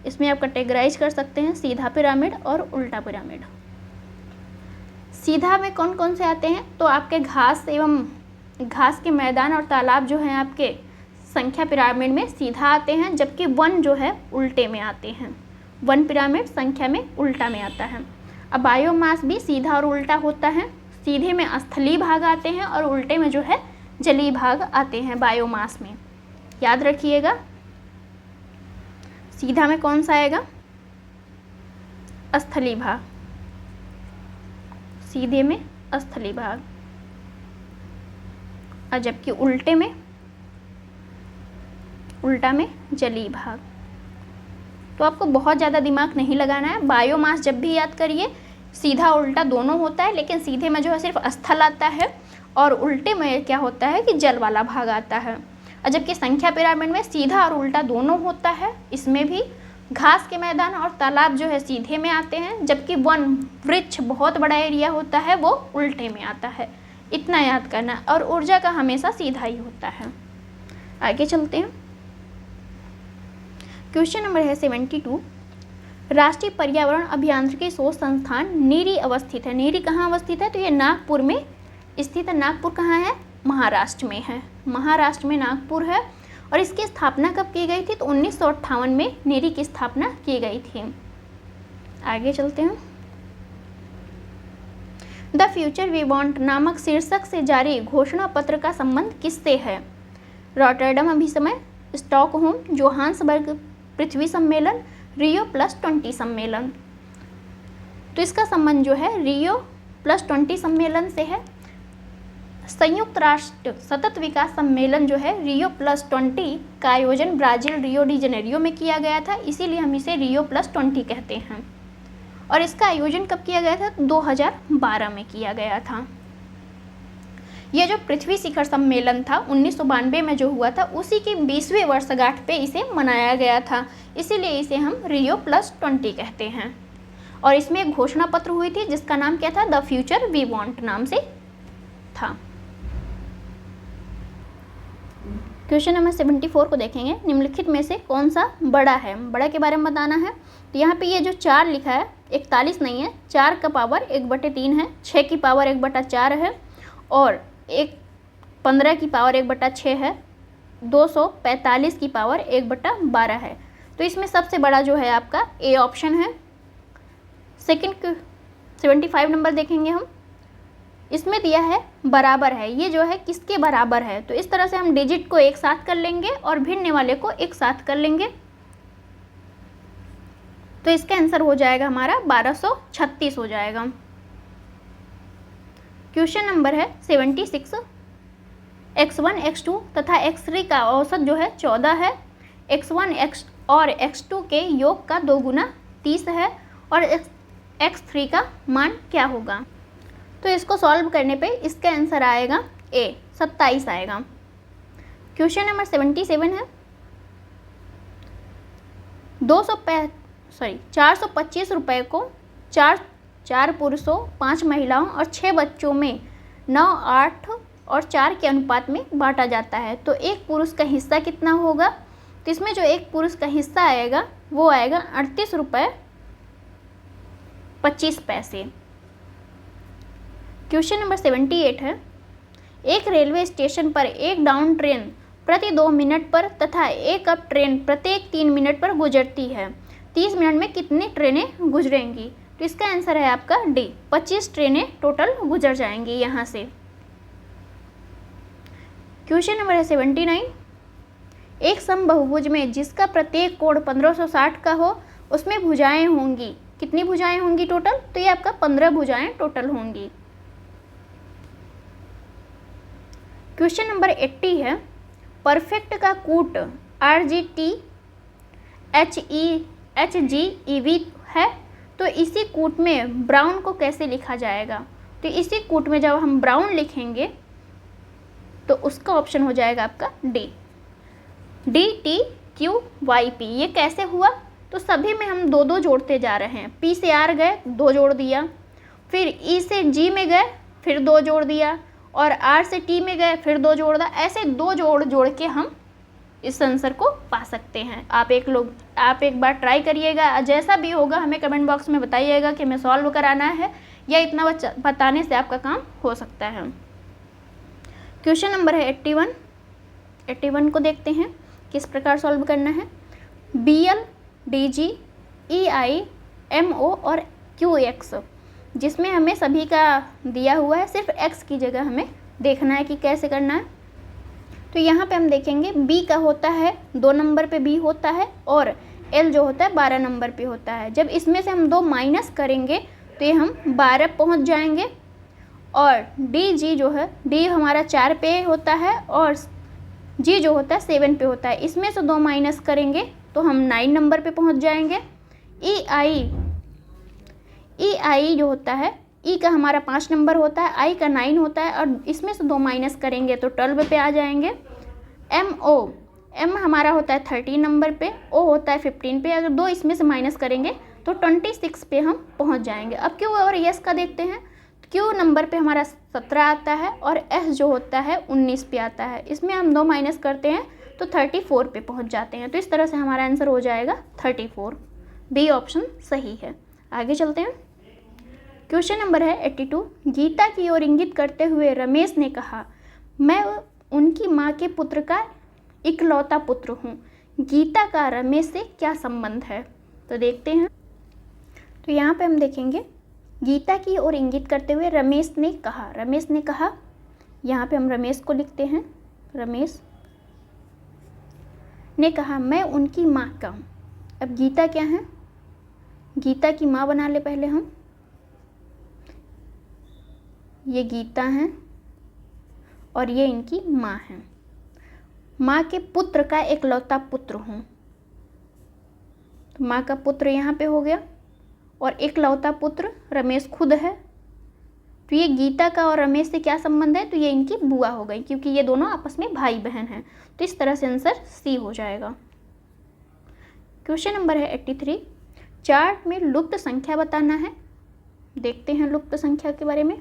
इसमें आप कैटेगराइज कर सकते हैं सीधा पिरामिड और उल्टा पिरामिड। सीधा में कौन कौन से आते हैं, तो आपके घास के मैदान और तालाब जो हैं आपके संख्या पिरामिड में सीधा आते हैं, जबकि वन जो है उल्टे में आते हैं। वन पिरामिड संख्या में उल्टा में आता है। अब बायोमास भी सीधा और उल्टा होता है। सीधे में स्थलीय भाग आते हैं और उल्टे में जो है जलीय भाग आते हैं बायोमास में। याद रखिएगा, सीधा में कौन सा आएगा, स्थलीय भाग, सीधे में स्थलीय भाग, और जबकि उल्टा में जलीय भाग। तो आपको बहुत ज़्यादा दिमाग नहीं लगाना है। बायोमास जब भी याद करिए सीधा और उल्टा दोनों होता है, लेकिन सीधे में जो है सिर्फ स्थल आता है और उल्टे में क्या होता है कि जल वाला भाग आता है। और जबकि संख्या पिरामिड में सीधा और उल्टा दोनों होता है। इसमें भी घास के मैदान और तालाब जो है सीधे में आते हैं, जबकि वन वृक्ष बहुत बड़ा एरिया होता है वो उल्टे में आता है। इतना याद करना। और ऊर्जा का हमेशा सीधा ही होता है। आगे चलते हैं। क्वेश्चन नंबर है 72। राष्ट्रीय पर्यावरण अभियांत्रिकी शोध संस्थान नीरी अवस्थित है। नीरी कहाँ अवस्थित है, तो ये नागपुर में स्थित है। नागपुर कहाँ है, महाराष्ट्र में है। महाराष्ट्र में नागपुर है। और इसकी स्थापना कब की गई थी, तो 1958 में नीरी की स्थापना की गई थी। आगे चलते हैं। द फ्यूचर वी वांट नामक शीर्षक से जारी घोषणा पत्र का संबंध किससे है। रॉटरडम अभिसमय, स्टॉकहोम, जोहान्सबर्ग पृथ्वी सम्मेलन, रियो +20 सम्मेलन। तो इसका संबंध जो है रियो +20 सम्मेलन से है। संयुक्त राष्ट्र सतत विकास सम्मेलन जो है रियो +20 का आयोजन ब्राज़ील रियो डी जनेरियो में किया गया था, इसीलिए हम इसे रियो +20 कहते हैं। और इसका आयोजन कब किया गया था, 2012 में किया गया था। यह जो पृथ्वी शिखर सम्मेलन था 1992 में जो हुआ था, उसी की 20वीं वर्षगांठ पे इसे मनाया गया था, इसीलिए इसे हम रियो +20 कहते हैं। और इसमें एक घोषणा पत्र हुई थी जिसका नाम क्या था, द फ्यूचर वी वांट नाम से था। क्वेश्चन नंबर 74 को देखेंगे। निम्नलिखित में से कौन सा बड़ा है, बड़ा के बारे में बताना है। तो यहाँ पे ये जो 4 लिखा है 41 नहीं है, 4 का पावर 1/3 है, 6 की पावर 1/4 है और 15 की पावर 1/6 है, 245 की पावर 1/12 है। तो इसमें सबसे बड़ा जो है आपका ए ऑप्शन है। सेकंड 75 नंबर देखेंगे हम। इसमें दिया है बराबर है, ये जो है किसके बराबर है, तो इस तरह से हम डिजिट को एक साथ कर लेंगे और भिन्न वाले को एक साथ कर लेंगे। तो इसका आंसर हो जाएगा हमारा 1236 हो जाएगा। क्वेश्चन नंबर है 76। x1 x2 तथा x3 का औसत जो है 14 है। x1 x और x2 के योग का 2 गुना 30 है और x3 का मान क्या होगा। तो इसको सॉल्व करने पे इसका आंसर आएगा ए 27 आएगा। क्वेश्चन नंबर 77 है। 425 रुपये को 4 पुरुषों 5 महिलाओं और 6 बच्चों में 9, 8 और 4 के अनुपात में बांटा जाता है। तो एक पुरुष का हिस्सा कितना होगा, तो इसमें जो एक पुरुष का हिस्सा आएगा वो आएगा 38 रुपये 25 पैसे। क्वेश्चन नंबर 78 है। एक रेलवे स्टेशन पर एक डाउन ट्रेन प्रति 2 मिनट पर तथा एक अप ट्रेन प्रत्येक 3 मिनट पर गुजरती है। 30 मिनट में कितनी ट्रेनें गुजरेंगी, तो इसका आंसर है आपका डी 25 ट्रेनें टोटल गुजर जाएंगी यहाँ से। क्वेश्चन नंबर है 79। एक समबहुभुज में जिसका प्रत्येक कोण 1560 का हो उसमें भुजाएं होंगी, कितनी भुजाएं होंगी टोटल, तो ये आपका 15 भुजाएं टोटल होंगी। क्वेश्चन नंबर 80 है। परफेक्ट का कूट RGTHEGEV है, तो इसी कूट में ब्राउन को कैसे लिखा जाएगा? तो इसी कूट में जब हम ब्राउन लिखेंगे तो उसका ऑप्शन हो जाएगा आपका डी, DTQYP। ये कैसे हुआ? तो सभी में हम दो दो जोड़ते जा रहे हैं। P से R गए, 2 जोड़ दिया, फिर E से G में गए, फिर 2 जोड़ दिया, और R से T में गए, फिर 2 जोड़ दिया। ऐसे 2 जोड़ के हम इस आंसर को पा सकते हैं। आप एक बार ट्राई करिएगा, जैसा भी होगा हमें कमेंट बॉक्स में बताइएगा कि हमें सॉल्व कराना है या इतना बताने से आपका काम हो सकता है। क्वेश्चन नंबर है 81 को देखते हैं किस प्रकार सॉल्व करना है। BL, DG, EI, MO और QX, जिसमें हमें सभी का दिया हुआ है, सिर्फ X की जगह हमें देखना है कि कैसे करना है। तो यहाँ पे हम देखेंगे B का होता है 2 नंबर पे B होता है, और L जो होता है 12 नंबर पे होता है। जब इसमें से हम 2 माइनस करेंगे तो ये हम 12 पहुँच जाएंगे, और DG जो है, D हमारा 4 पे होता है और G जो होता है 7 पे होता है। इसमें से 2 माइनस करेंगे तो हम 9 नंबर पे पहुँच जाएंगे। EI जो होता है, E का हमारा 5 नंबर होता है, I का 9 होता है, और इसमें से 2 माइनस करेंगे तो 12 पे आ जाएंगे। M हमारा होता है 13 नंबर पे, O होता है 15 पे। अगर 2 इसमें से माइनस करेंगे तो 26 पे हम पहुंच जाएंगे। अब Q और S का देखते हैं। Q नंबर पे हमारा 17 आता है, और S जो होता है 19 पे आता है। इसमें हम 2 माइनस करते हैं तो 34 पे पहुंच जाते हैं। तो इस तरह से हमारा आंसर हो जाएगा 34। बी ऑप्शन सही है। आगे चलते हैं। क्वेश्चन नंबर है 82। गीता की ओर इंगित करते हुए रमेश ने कहा, मैं उनकी माँ के पुत्र का इकलौता पुत्र हूँ। गीता का रमेश से क्या संबंध है? तो देखते हैं। तो यहाँ पे हम देखेंगे, गीता की ओर इंगित करते हुए रमेश ने कहा, यहाँ पे हम रमेश को लिखते हैं। रमेश ने कहा, मैं उनकी माँ का हूँ। अब गीता क्या है? गीता की माँ बना ले पहले हम। ये गीता हैं और ये इनकी माँ है। माँ के पुत्र का एकलौता पुत्र हूँ। तो माँ का पुत्र यहाँ पे हो गया, और एकलौता पुत्र रमेश खुद है। तो ये गीता का और रमेश से क्या संबंध है? तो ये इनकी बुआ हो गई, क्योंकि ये दोनों आपस में भाई बहन हैं। तो इस तरह से आंसर सी हो जाएगा। क्वेश्चन नंबर है 83। चार्ट में लुप्त संख्या बताना है। देखते हैं लुप्त संख्या के बारे में।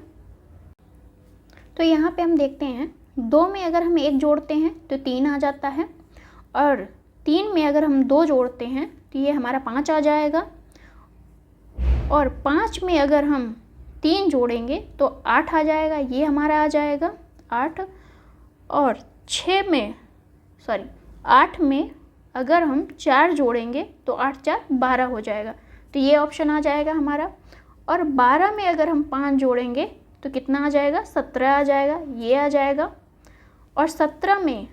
तो यहाँ पे हम देखते हैं, 2 में अगर हम 1 जोड़ते हैं तो 3 आ जाता है, और 3 में अगर हम 2 जोड़ते हैं तो ये हमारा 5 आ जाएगा, और 5 में अगर हम 3 जोड़ेंगे तो 8 आ जाएगा, ये हमारा आ जाएगा 8। और 8 में अगर हम 4 जोड़ेंगे तो 8 4 12 हो जाएगा, तो ये ऑप्शन आ जाएगा हमारा। और 12 में अगर हम 5 जोड़ेंगे तो कितना आ जाएगा? 17 आ जाएगा, ये आ जाएगा। और 17 में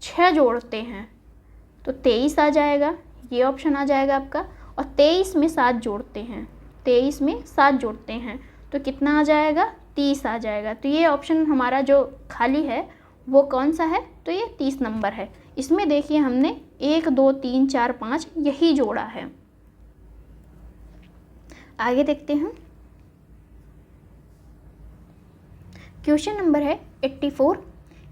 6 जोड़ते हैं तो 23 आ जाएगा, ये ऑप्शन आ जाएगा आपका। और 23 में 7 जोड़ते हैं, 23 में 7 जोड़ते हैं तो कितना आ जाएगा? 30 आ जाएगा। तो ये ऑप्शन हमारा जो खाली है वो कौन सा है? तो ये 30 नंबर है। इसमें देखिए हमने 1 2 3 4 5 यही जोड़ा है। आगे देखते हैं। क्वेश्चन नंबर है 84।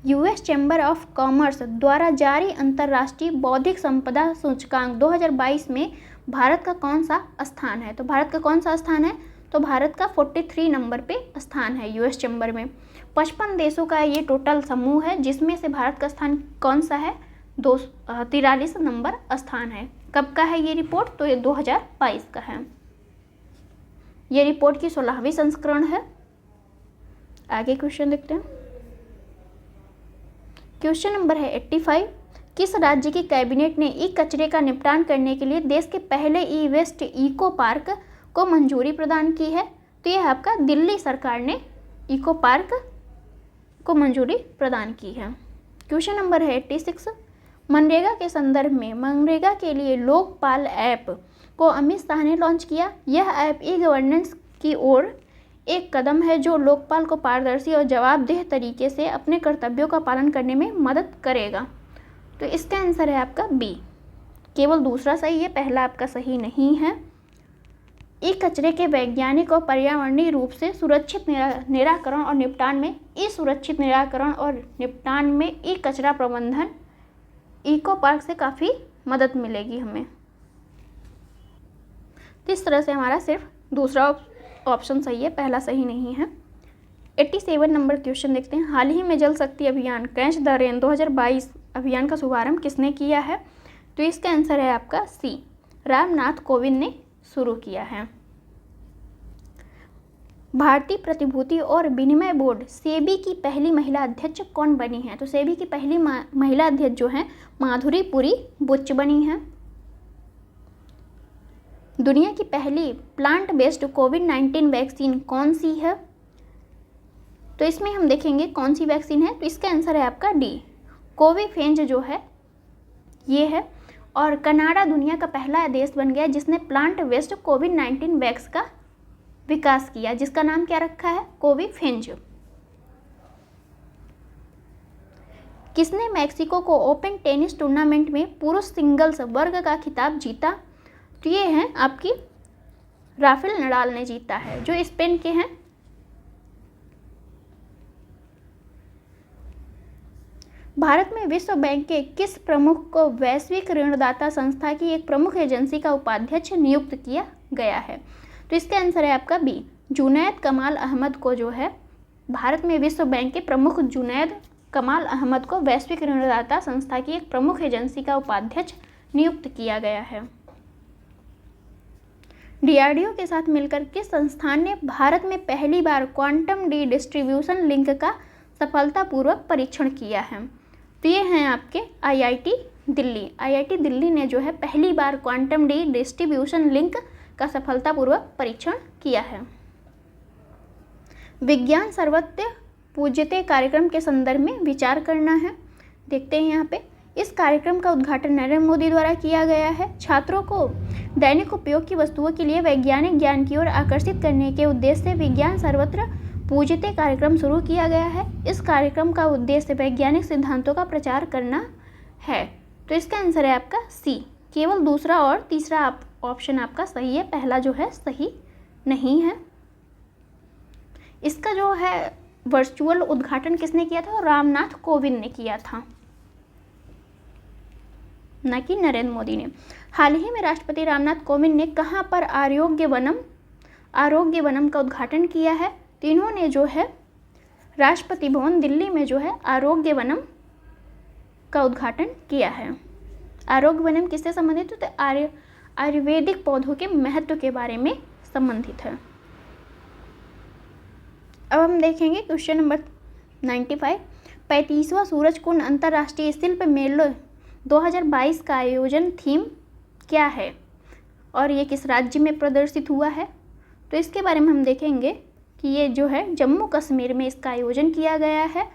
यूएस चैम्बर ऑफ कॉमर्स द्वारा जारी अंतर्राष्ट्रीय बौद्धिक संपदा सूचकांक 2022 में भारत का कौन सा स्थान है? तो भारत का कौन सा स्थान है? तो भारत का 43 नंबर पे स्थान है यूएस चैम्बर में। 55 देशों का ये टोटल समूह है, जिसमें से भारत का स्थान कौन सा है? 43 नंबर स्थान है। कब का है ये रिपोर्ट? तो ये 2022 का है। ये रिपोर्ट की 16वीं संस्करण है। आगे क्वेश्चन देखते हैं। क्वेश्चन नंबर है 85। किस राज्य की कैबिनेट ने ई कचरे का निपटान करने के लिए देश के पहले ई वेस्ट इको पार्क को मंजूरी प्रदान की है? तो यह आपका दिल्ली सरकार ने इको पार्क को मंजूरी प्रदान की है। क्वेश्चन नंबर है 86। मनरेगा के संदर्भ में मनरेगा के लिए लोकपाल ऐप को अमित शाह ने लॉन्च किया। यह ऐप ई गवर्नेंस की ओर एक कदम है जो लोकपाल को पारदर्शी और जवाबदेह तरीके से अपने कर्तव्यों का पालन करने में मदद करेगा। तो इसका आंसर है आपका बी। केवल दूसरा सही है, पहला आपका सही नहीं है। ई कचरे के वैज्ञानिक और पर्यावरणीय रूप से सुरक्षित निराकरण और निपटान में सुरक्षित निराकरण और निपटान में ई कचरा प्रबंधन इको पार्क से काफ़ी मदद मिलेगी हमें। तो इस तरह से हमारा सिर्फ दूसरा ऑप्शन सही है, पहला सही नहीं है। 87 नंबर क्वेश्चन देखते हैं। हाल ही में जल शक्ति अभियान कैच द रेन 2022 अभियान का शुभारंभ किसने किया है? तो इसका आंसर है आपका सी, रामनाथ कोविंद ने शुरू किया है। भारतीय प्रतिभूति और विनिमय बोर्ड सेबी की पहली महिला अध्यक्ष कौन बनी है? तो सेबी की पहली महिला अध्यक्ष जो है माधुरी पुरी बुच बनी है। दुनिया की पहली प्लांट बेस्ड कोविड-19 वैक्सीन कौन सी है? तो इसमें हम देखेंगे कौन सी वैक्सीन है। तो इसका आंसर है आपका डी, कोविफेंज जो है ये है। और कनाडा दुनिया का पहला देश बन गया जिसने प्लांट बेस्ड कोविड-19 वैक्स का विकास किया, जिसका नाम क्या रखा है? कोविफेंज। किसने मैक्सिको को ओपन टेनिस टूर्नामेंट में पुरुष सिंगल्स वर्ग का खिताब जीता? तो ये हैं आपकी राफेल नडाल ने जीता है, जो स्पेन के हैं। भारत में विश्व बैंक के किस प्रमुख को वैश्विक ऋणदाता संस्था की एक प्रमुख एजेंसी का उपाध्यक्ष नियुक्त किया गया है? तो इसका आंसर है आपका बी, जुनैद कमाल अहमद को जो है भारत में विश्व बैंक के प्रमुख जुनैद कमाल अहमद को वैश्विक ऋणदाता संस्था की एक प्रमुख एजेंसी का उपाध्यक्ष नियुक्त किया गया है। डीआरडीओ के साथ मिलकर किस संस्थान ने भारत में पहली बार क्वांटम डी डिस्ट्रीब्यूशन लिंक का सफलतापूर्वक परीक्षण किया है? तो ये हैं आपके आईआईटी दिल्ली। आईआईटी दिल्ली ने जो है पहली बार क्वांटम डी डिस्ट्रीब्यूशन लिंक का सफलतापूर्वक परीक्षण किया है। विज्ञान सर्वत्र पूज्यते कार्यक्रम के संदर्भ में विचार करना है। देखते हैं यहाँ पे, इस कार्यक्रम का उद्घाटन नरेंद्र मोदी द्वारा किया गया है। छात्रों को दैनिक उपयोग की वस्तुओं के लिए वैज्ञानिक ज्ञान की ओर आकर्षित करने के उद्देश्य से विज्ञान सर्वत्र पूज्यते कार्यक्रम शुरू किया गया है। इस कार्यक्रम का उद्देश्य वैज्ञानिक सिद्धांतों का प्रचार करना है। तो इसका आंसर है आपका सी, केवल दूसरा और तीसरा ऑप्शन आपका सही है, पहला जो है सही नहीं है। इसका जो है वर्चुअल उद्घाटन किसने किया था? रामनाथ कोविंद ने किया था, न कि नरेंद्र मोदी ने। हाल ही में राष्ट्रपति रामनाथ कोविंद ने कहाँ पर आरोग्य वनम का उद्घाटन किया है? तो इन्होंने जो है राष्ट्रपति भवन दिल्ली में जो है आरोग्य वनम का उद्घाटन किया है। आरोग्य वनम किससे संबंधित है? तो आयुर्वेदिक पौधों के महत्व के बारे में संबंधित है। अब हम देखेंगे क्वेश्चन नंबर 95। 35वां सूरजकुंड अंतर्राष्ट्रीय शिल्प मेले 2022 का आयोजन थीम क्या है और ये किस राज्य में प्रदर्शित हुआ है? तो इसके बारे में हम देखेंगे कि ये जो है जम्मू कश्मीर में इसका आयोजन किया गया है।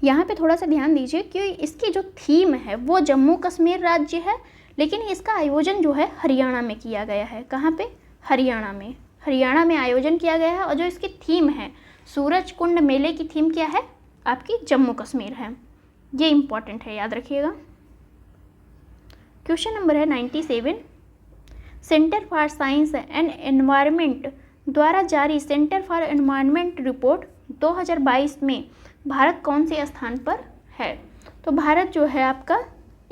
यहाँ पे थोड़ा सा ध्यान दीजिए कि इसकी जो थीम है वो जम्मू कश्मीर राज्य है, लेकिन इसका आयोजन जो है हरियाणा में किया गया है। कहाँ पे? हरियाणा में आयोजन किया गया है। और जो इसकी थीम है सूरजकुंड मेले की थीम क्या है? आपकी जम्मू कश्मीर है। ये इम्पॉर्टेंट है, याद रखिएगा। क्वेश्चन नंबर है 97। Centre for science and environment द्वारा जारी सेंटर फॉर एनवायरनमेंट रिपोर्ट 2022 में भारत कौन से स्थान पर है? तो भारत जो है आपका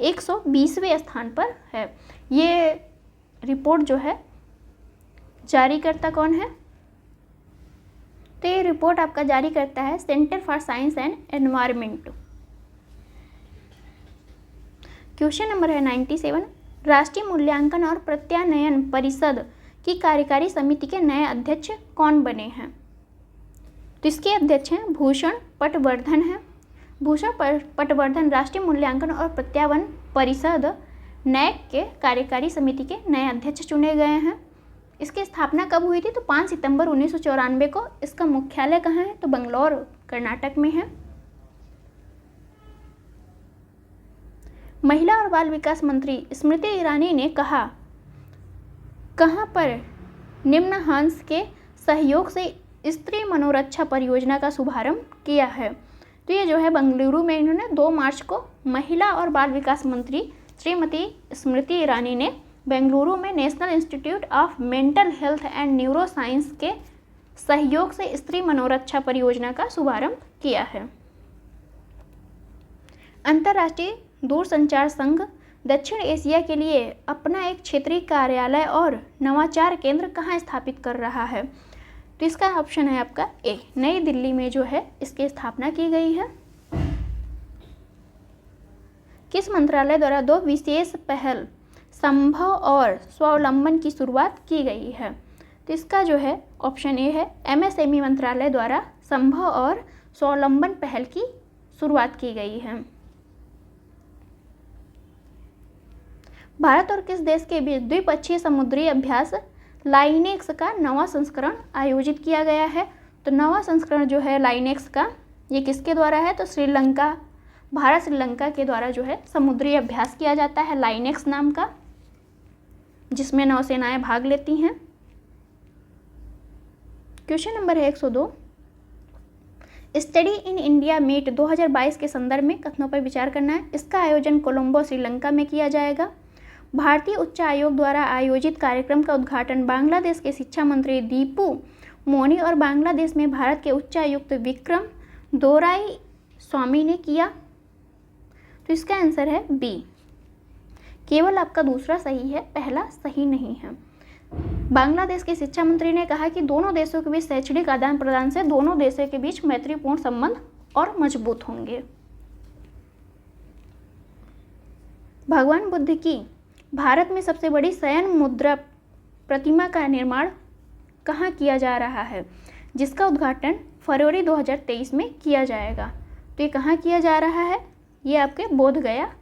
120वें स्थान पर है। ये रिपोर्ट जो है जारी करता कौन है? तो ये रिपोर्ट आपका जारी करता है centre for science and environment. Question number है 97। राष्ट्रीय मूल्यांकन और प्रत्यानयन परिषद की कार्यकारी समिति के नए अध्यक्ष कौन बने हैं? तो इसके अध्यक्ष हैं भूषण पटवर्धन है। भूषण पटवर्धन राष्ट्रीय मूल्यांकन और प्रत्यायन परिषद नैक के कार्यकारी समिति के नए अध्यक्ष चुने गए हैं। इसकी स्थापना कब हुई थी? तो 5 सितंबर 1994 को। इसका मुख्यालय कहाँ है? तो बंगलौर कर्नाटक में है। महिला और बाल विकास मंत्री स्मृति ईरानी ने कहाँ पर निम्नहांस के सहयोग से स्त्री मनोरक्षा परियोजना का शुभारंभ किया है? तो ये जो है बेंगलुरु में इन्होंने 2 मार्च को महिला और बाल विकास मंत्री श्रीमती स्मृति ईरानी ने बेंगलुरु में national institute of mental health and neuro science के सहयोग से स्त्री मनोरक्षा परियोजना का शुभारंभ किया है। अंतर्राष्ट्रीय दूरसंचार संघ दक्षिण एशिया के लिए अपना एक क्षेत्रीय कार्यालय और नवाचार केंद्र कहाँ स्थापित कर रहा है? तो इसका ऑप्शन है आपका ए, नई दिल्ली में जो है इसकी स्थापना की गई है। किस मंत्रालय द्वारा 2 विशेष पहल संभव और स्वावलंबन की शुरुआत की गई है? तो इसका जो है ऑप्शन ए है, एमएसएमई मंत्रालय द्वारा संभव और स्वावलंबन पहल की शुरुआत की गई है। भारत और किस देश के बीच द्विपक्षीय समुद्री अभ्यास लाइनेक्स का नवा संस्करण आयोजित किया गया है? तो नवा संस्करण जो है लाइनेक्स का, ये किसके द्वारा है? तो श्रीलंका, भारत श्रीलंका के द्वारा जो है समुद्री अभ्यास किया जाता है लाइनेक्स नाम का, जिसमें नौसेनाएं भाग लेती हैं। क्वेश्चन नंबर है 102, स्टडी इन इंडिया मीट 2022 के संदर्भ में कथनों पर विचार करना है। इसका आयोजन कोलंबो श्रीलंका में किया जाएगा। भारतीय उच्च आयोग द्वारा आयोजित कार्यक्रम का उद्घाटन बांग्लादेश के शिक्षा मंत्री दीपू मोनी और बांग्लादेश में भारत के उच्चायुक्त विक्रम दोराई स्वामी ने किया। तो इसका आंसर है बी। केवल आपका दूसरा सही है, पहला सही नहीं है। बांग्लादेश के शिक्षा मंत्री ने कहा कि दोनों देशों के बीच शैक्षणिक आदान प्रदान से दोनों देशों के बीच मैत्रीपूर्ण संबंध और मजबूत होंगे। भगवान बुद्ध की भारत में सबसे बड़ी शयन मुद्रा प्रतिमा का निर्माण कहाँ किया जा रहा है? जिसका उद्घाटन फरवरी 2023 में किया जाएगा। तो ये कहाँ किया जा रहा है? ये आपके बोध गया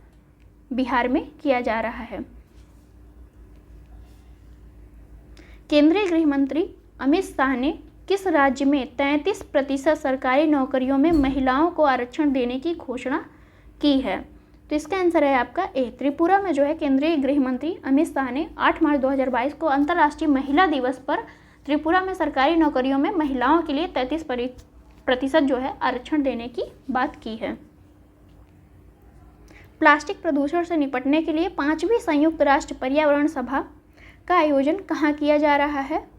बिहार में किया जा रहा है। केंद्रीय गृह मंत्री अमित शाह ने किस राज्य में 33% सरकारी नौकरियों में महिलाओं को आरक्षण देने की घोषणा की है? तो इसका आंसर है आपका ए, त्रिपुरा में जो है केंद्रीय गृह मंत्री अमित शाह ने 8 मार्च 2022 को अंतर्राष्ट्रीय महिला दिवस पर त्रिपुरा में सरकारी नौकरियों में महिलाओं के लिए 33% जो है आरक्षण देने की बात की है। प्लास्टिक प्रदूषण से निपटने के लिए 5वीं संयुक्त राष्ट्र पर्यावरण सभा का आयोजन कहाँ किया जा रहा है?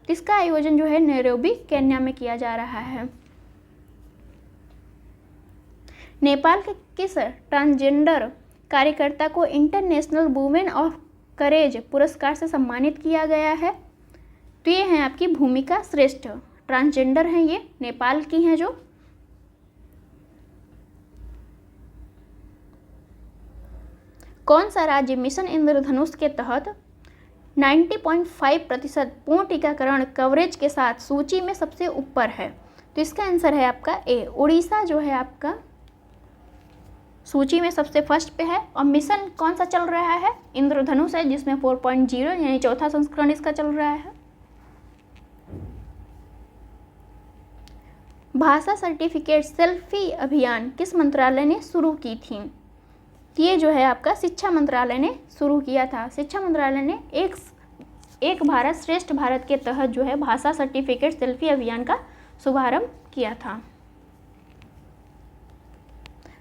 इसका आयोजन जो है नैरोबी केन्या में किया जा रहा है। नेपाल के किस ट्रांसजेंडर कार्यकर्ता को इंटरनेशनल वुमेन ऑफ करेज पुरस्कार से सम्मानित किया गया है? तो ये हैं आपकी भूमिका श्रेष्ठ, ट्रांसजेंडर हैं, ये नेपाल की हैं जो। कौन सा राज्य मिशन इंद्रधनुष के तहत 90.5% पूर्ण टीकाकरण कवरेज के साथ सूची में सबसे ऊपर है? तो इसका आंसर है आपका ए, उड़ीसा जो है आपका सूची में सबसे फर्स्ट पे है। और मिशन कौन सा चल रहा है? इंद्रधनुष है, जिसमें 4.0 यानी चौथा संस्करण इसका चल रहा है। भाषा सर्टिफिकेट सेल्फी अभियान किस मंत्रालय ने शुरू की थी? ये जो है आपका शिक्षा मंत्रालय ने शुरू किया था। शिक्षा मंत्रालय ने एक भारत श्रेष्ठ भारत के तहत जो है भाषा सर्टिफिकेट सेल्फी अभियान का शुभारंभ किया था।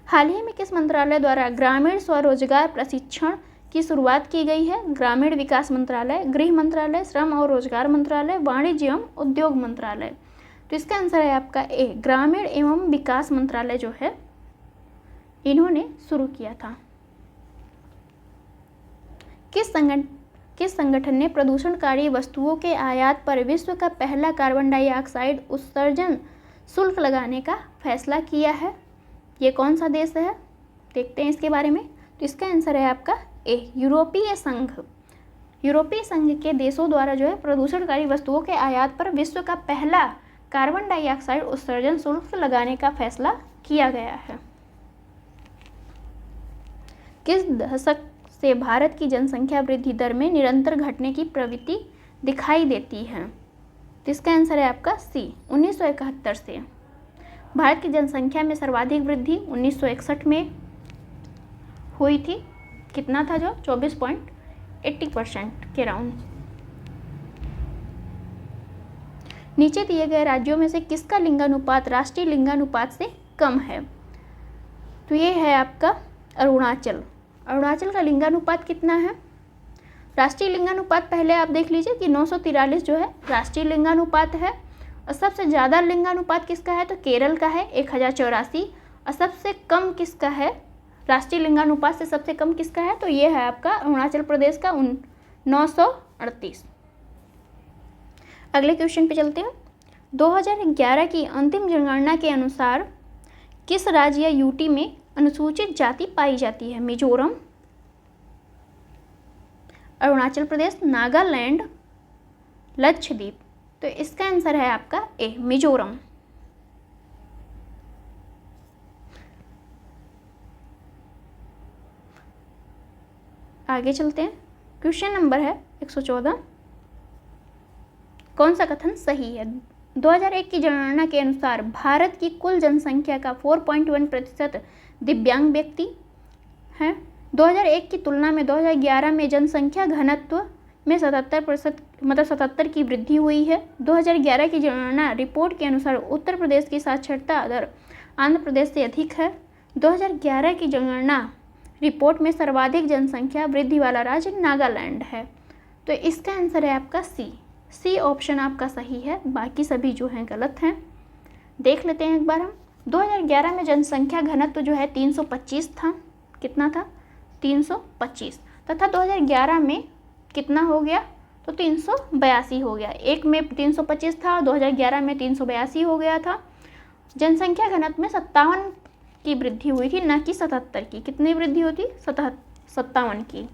हाल ही में किस मंत्रालय द्वारा ग्रामीण स्वरोजगार प्रशिक्षण की शुरुआत की गई है? ग्रामीण विकास मंत्रालय, गृह मंत्रालय, श्रम और रोजगार मंत्रालय, वाणिज्य एवं उद्योग मंत्रालय। तो इसका आंसर है आपका ए, ग्रामीण एवं विकास मंत्रालय जो है इन्होंने शुरू किया था। किस संगठन ने प्रदूषणकारी वस्तुओं के आयात पर विश्व का पहला कार्बन डाइऑक्साइड उत्सर्जन शुल्क लगाने का फैसला किया है? ये कौन सा देश है? देखते हैं इसके बारे में। तो इसका आंसर है आपका ए, यूरोपीय संघ। यूरोपीय संघ के देशों द्वारा जो है प्रदूषणकारी वस्तुओं के आयात पर विश्व का पहला कार्बन डाइऑक्साइड उत्सर्जन शुल्क लगाने का फैसला किया गया है। किस दशक से भारत की जनसंख्या वृद्धि दर में निरंतर घटने की प्रवृत्ति दिखाई देती है? तो इसका आंसर है आपका सी, 1971 से। भारत की जनसंख्या में सर्वाधिक वृद्धि 1961 में हुई थी। कितना था जो 24.80% के राउंड। नीचे दिए गए राज्यों में से किसका लिंगानुपात राष्ट्रीय लिंगानुपात से कम है? तो ये है आपका अरुणाचल। अरुणाचल का लिंगानुपात कितना है? राष्ट्रीय लिंगानुपात पहले आप देख लीजिए कि 943 जो है राष्ट्रीय लिंगानुपात है। और सबसे ज़्यादा लिंगानुपात किसका है तो केरल का है 1084। और सबसे कम किसका है राष्ट्रीय लिंगानुपात से सबसे कम किसका है तो ये है आपका अरुणाचल प्रदेश का 938। अगले क्वेश्चन पे चलते हैं। 2011 की अंतिम जनगणना के अनुसार किस राज्य या यूटी में अनुसूचित जाति पाई जाती है? मिजोरम, अरुणाचल प्रदेश, नागालैंड, लक्षद्वीप। तो इसका आंसर है आपका ए मिजोरम। आगे चलते हैं। क्वेश्चन नंबर है 114। कौन सा कथन सही है? 2001 की जनगणना के अनुसार भारत की कुल जनसंख्या का 4.1% दिव्यांग व्यक्ति हैं। 2001 की तुलना में 2011 में जनसंख्या घनत्व में 77% मतलब 77 की वृद्धि हुई है। 2011 की जनगणना रिपोर्ट के अनुसार उत्तर प्रदेश की साक्षरता दर आंध्र प्रदेश से अधिक है। 2011 की जनगणना रिपोर्ट में सर्वाधिक जनसंख्या वृद्धि वाला राज्य नागालैंड है। तो इसका आंसर है आपका सी ऑप्शन आपका सही है, बाकी सभी जो हैं गलत हैं। देख लेते हैं एक बार हम। 2011 में जनसंख्या घनत्व जो है 325 था। कितना था? 325। तथा 2011 में कितना हो गया तो 382 हो गया। एक में 325 था, 2011 में 382 हो गया था। जनसंख्या घनत्व में 57 की वृद्धि हुई थी, न कि 77 की। कितनी वृद्धि होती? 57 की।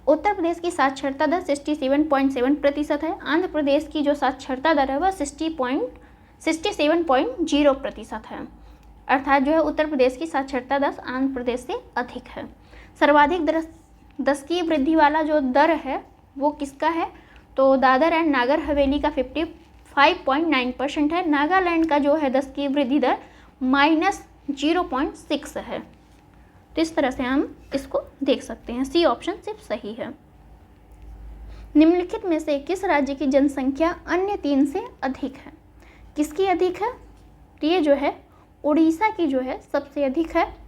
उत्तर प्रदेश की साक्षरता दर 67.7% है। आंध्र प्रदेश की जो साक्षरता दर है वह 67.0% है। अर्थात जो है उत्तर प्रदेश की साक्षरता दर आंध्र प्रदेश से अधिक है। सर्वाधिक दशकीय वृद्धि वाला जो दर है वो किसका है तो दादर एंड नागर हवेली का 55.9% है। नागालैंड का जो है दशकीय वृद्धि दर -0.6 है। तो इस तरह से हम इसको देख सकते हैं। सी ऑप्शन सिर्फ सही है। निम्नलिखित में से किस राज्य की जनसंख्या अन्य 3 से अधिक है? किसकी अधिक है? तो ये जो है उड़ीसा की जो है सबसे अधिक है।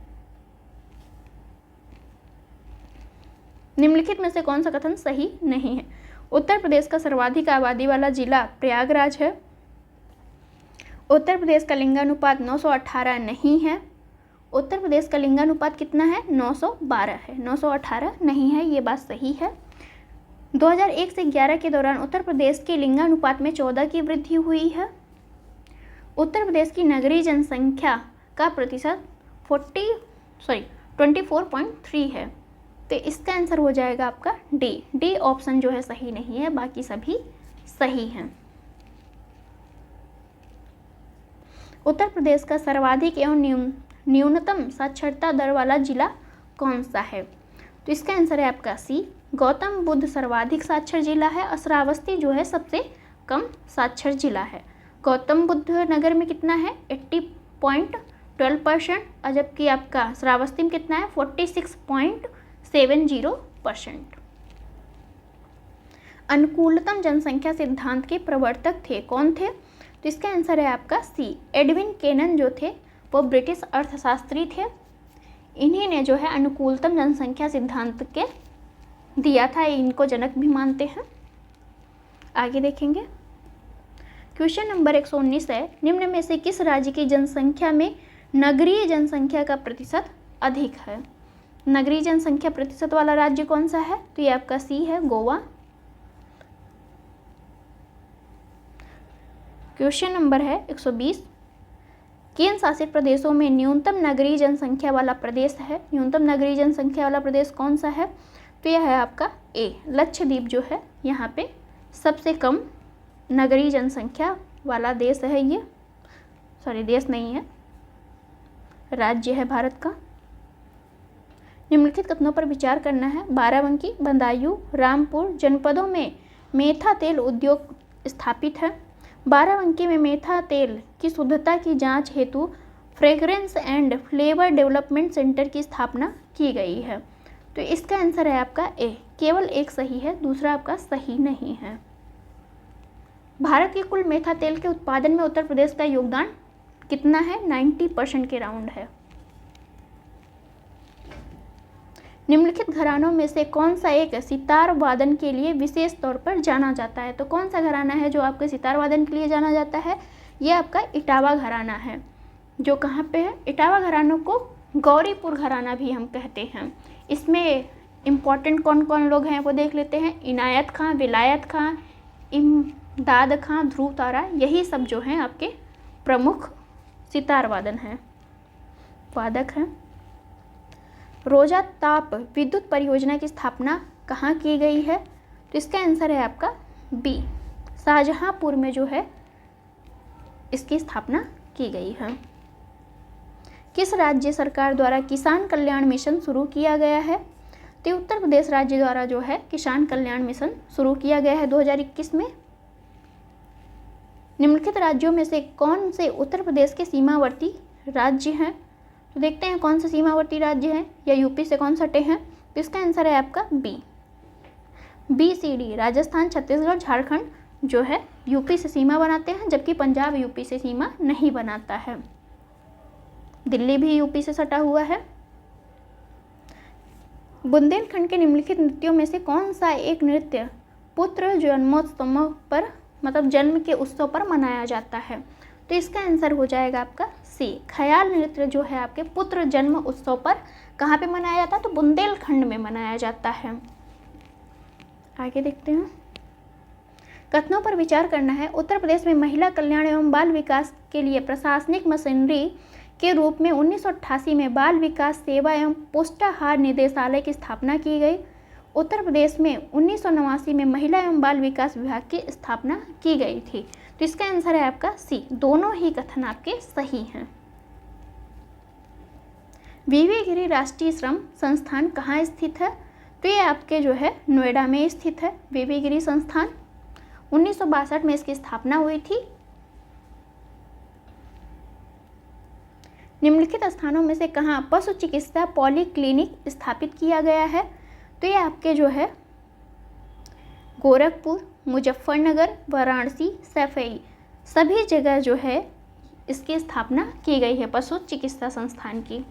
निम्नलिखित में से कौन सा कथन सही नहीं है? उत्तर प्रदेश का सर्वाधिक आबादी वाला जिला प्रयागराज है। उत्तर प्रदेश का लिंगानुपात 918 नहीं है। उत्तर प्रदेश का लिंगानुपात कितना है? 912 है, 918 नहीं है। ये बात सही है। 2001 से 11 के दौरान उत्तर प्रदेश के लिंगानुपात में 14 की वृद्धि हुई है। उत्तर प्रदेश की नगरीय जनसंख्या का प्रतिशत 24.3 है। तो इसका आंसर हो जाएगा आपका डी ऑप्शन जो है सही नहीं है, बाकी सभी सही हैं। उत्तर प्रदेश का सर्वाधिक एवं न्यूनतम साक्षरता दर वाला जिला कौन सा है? तो इसका आंसर है आपका सी। गौतम बुद्ध सर्वाधिक साक्षर जिला है और श्रावस्ती जो है सबसे कम साक्षर जिला है। गौतम बुद्ध नगर में कितना है? 80.12%। और जबकि आपका श्रावस्ती में कितना है? 46.70%। अनुकूलतम जनसंख्या सिद्धांत के प्रवर्तक थे कौन थे? तो इसका आंसर है आपका सी। एडविन केनन जो थे वो ब्रिटिश अर्थशास्त्री थे। इन्हीं ने जो है अनुकूलतम जनसंख्या सिद्धांत के दिया था। इनको जनक भी मानते हैं। आगे देखेंगे। क्वेश्चन नंबर 119 है। निम्न में से किस राज्य की जनसंख्या में नगरीय जनसंख्या का प्रतिशत अधिक है? नगरीय जनसंख्या प्रतिशत वाला राज्य कौन सा है? तो ये आपका सी है, गोवा। क्वेश्चन नंबर है 120। केंद्र शासित प्रदेशों में न्यूनतम नगरीय जनसंख्या वाला प्रदेश है। न्यूनतम नगरीय जनसंख्या वाला प्रदेश कौन सा है? तो यह है आपका ए, लक्षद्वीप जो है यहाँ पे सबसे कम नगरीय जनसंख्या वाला देश है। ये देश नहीं है, राज्य है भारत का। निम्नलिखित कथनों पर विचार करना है। बाराबंकी, बदायूं, रामपुर जनपदों में मेथा तेल उद्योग स्थापित है। बाराबंकी में मेथा तेल की शुद्धता की जांच हेतु fragrance and flavour development centre की स्थापना की गई है। तो इसका आंसर है आपका ए। केवल एक सही है, दूसरा आपका सही नहीं है। भारत के कुल मेथा तेल के उत्पादन में उत्तर प्रदेश का योगदान कितना है? 90% के राउंड है। निम्नलिखित घरानों में से कौन सा एक सितार वादन के लिए विशेष तौर पर जाना जाता है? तो कौन सा घराना है जो आपके सितार वादन के लिए जाना जाता है? ये आपका इटावा घराना है, जो कहाँ पे है? इटावा घरानों को गौरीपुर घराना भी हम कहते हैं। इसमें इम्पॉर्टेंट कौन कौन लोग हैं वो देख लेते हैं। इनायत खां, विलायत खां, इमदाद खां, ध्रुव तारा, यही सब जो हैं आपके प्रमुख सितार वादक हैं। रोजा ताप विद्युत परियोजना की स्थापना कहाँ की गई है? तो इसका आंसर है आपका बी, शाहजहांपुर में जो है इसकी स्थापना की गई है। किस राज्य सरकार द्वारा किसान कल्याण मिशन शुरू किया गया है? तो उत्तर प्रदेश राज्य द्वारा जो है किसान कल्याण मिशन शुरू किया गया है 2021 में। निम्नलिखित राज्यों में से कौन से उत्तर प्रदेश के सीमावर्ती राज्य हैं? तो देखते हैं कौन से सीमावर्ती राज्य हैं या यूपी से कौन सटे हैं। तो इसका आंसर है आपका B C D, Rajasthan, Chhattisgarh, Jharkhand जो है यूपी से सीमा बनाते हैं, जबकि पंजाब यूपी से सीमा नहीं बनाता है। दिल्ली भी यूपी से सटा हुआ है। बुंदेलखंड के निम्नलिखित नृत्यों में से कौन सा एक नृत्य पुत्र जन्मोत्सव पर, मतलब जन्म के उत्सव पर मनाया जाता है? तो इसका आंसर हो जाएगा आपका सी, ख्याल नृत्य जो है आपके पुत्र जन्म उत्सव पर कहाँ पे मनाया जाता है? तो बुंदेलखंड में मनाया जाता है। आगे देखते हैं। कथनों पर विचार करना है। उत्तर प्रदेश में महिला कल्याण एवं बाल विकास के लिए प्रशासनिक मशीनरी के रूप में 1988 में बाल विकास सेवा एवं पुष्टाहार निदेशालय की स्थापना की गई। उत्तर प्रदेश में 1989 में महिला एवं बाल विकास विभाग की स्थापना की गई थी। तो इसका आंसर है आपका सी, दोनों ही कथन आपके सही हैं। वीवी गिरी राष्ट्रीय श्रम संस्थान कहाँ स्थित है? तो ये आपके जो है नोएडा में स्थित है। वीवी गिरी संस्थान 1962 में इसकी स्थापना हुई थी। निम्नलिखित स्थानों में से कहाँ पशु चिकित्सा पॉलीक्लिनिक स्थापित किया गया है? तो ये आपके जो है गोरखपुर, मुजफ्फरनगर, वाराणसी, सफई, सभी जगह जो है इसकी स्थापना की गई है पशु चिकित्सा संस्थान की।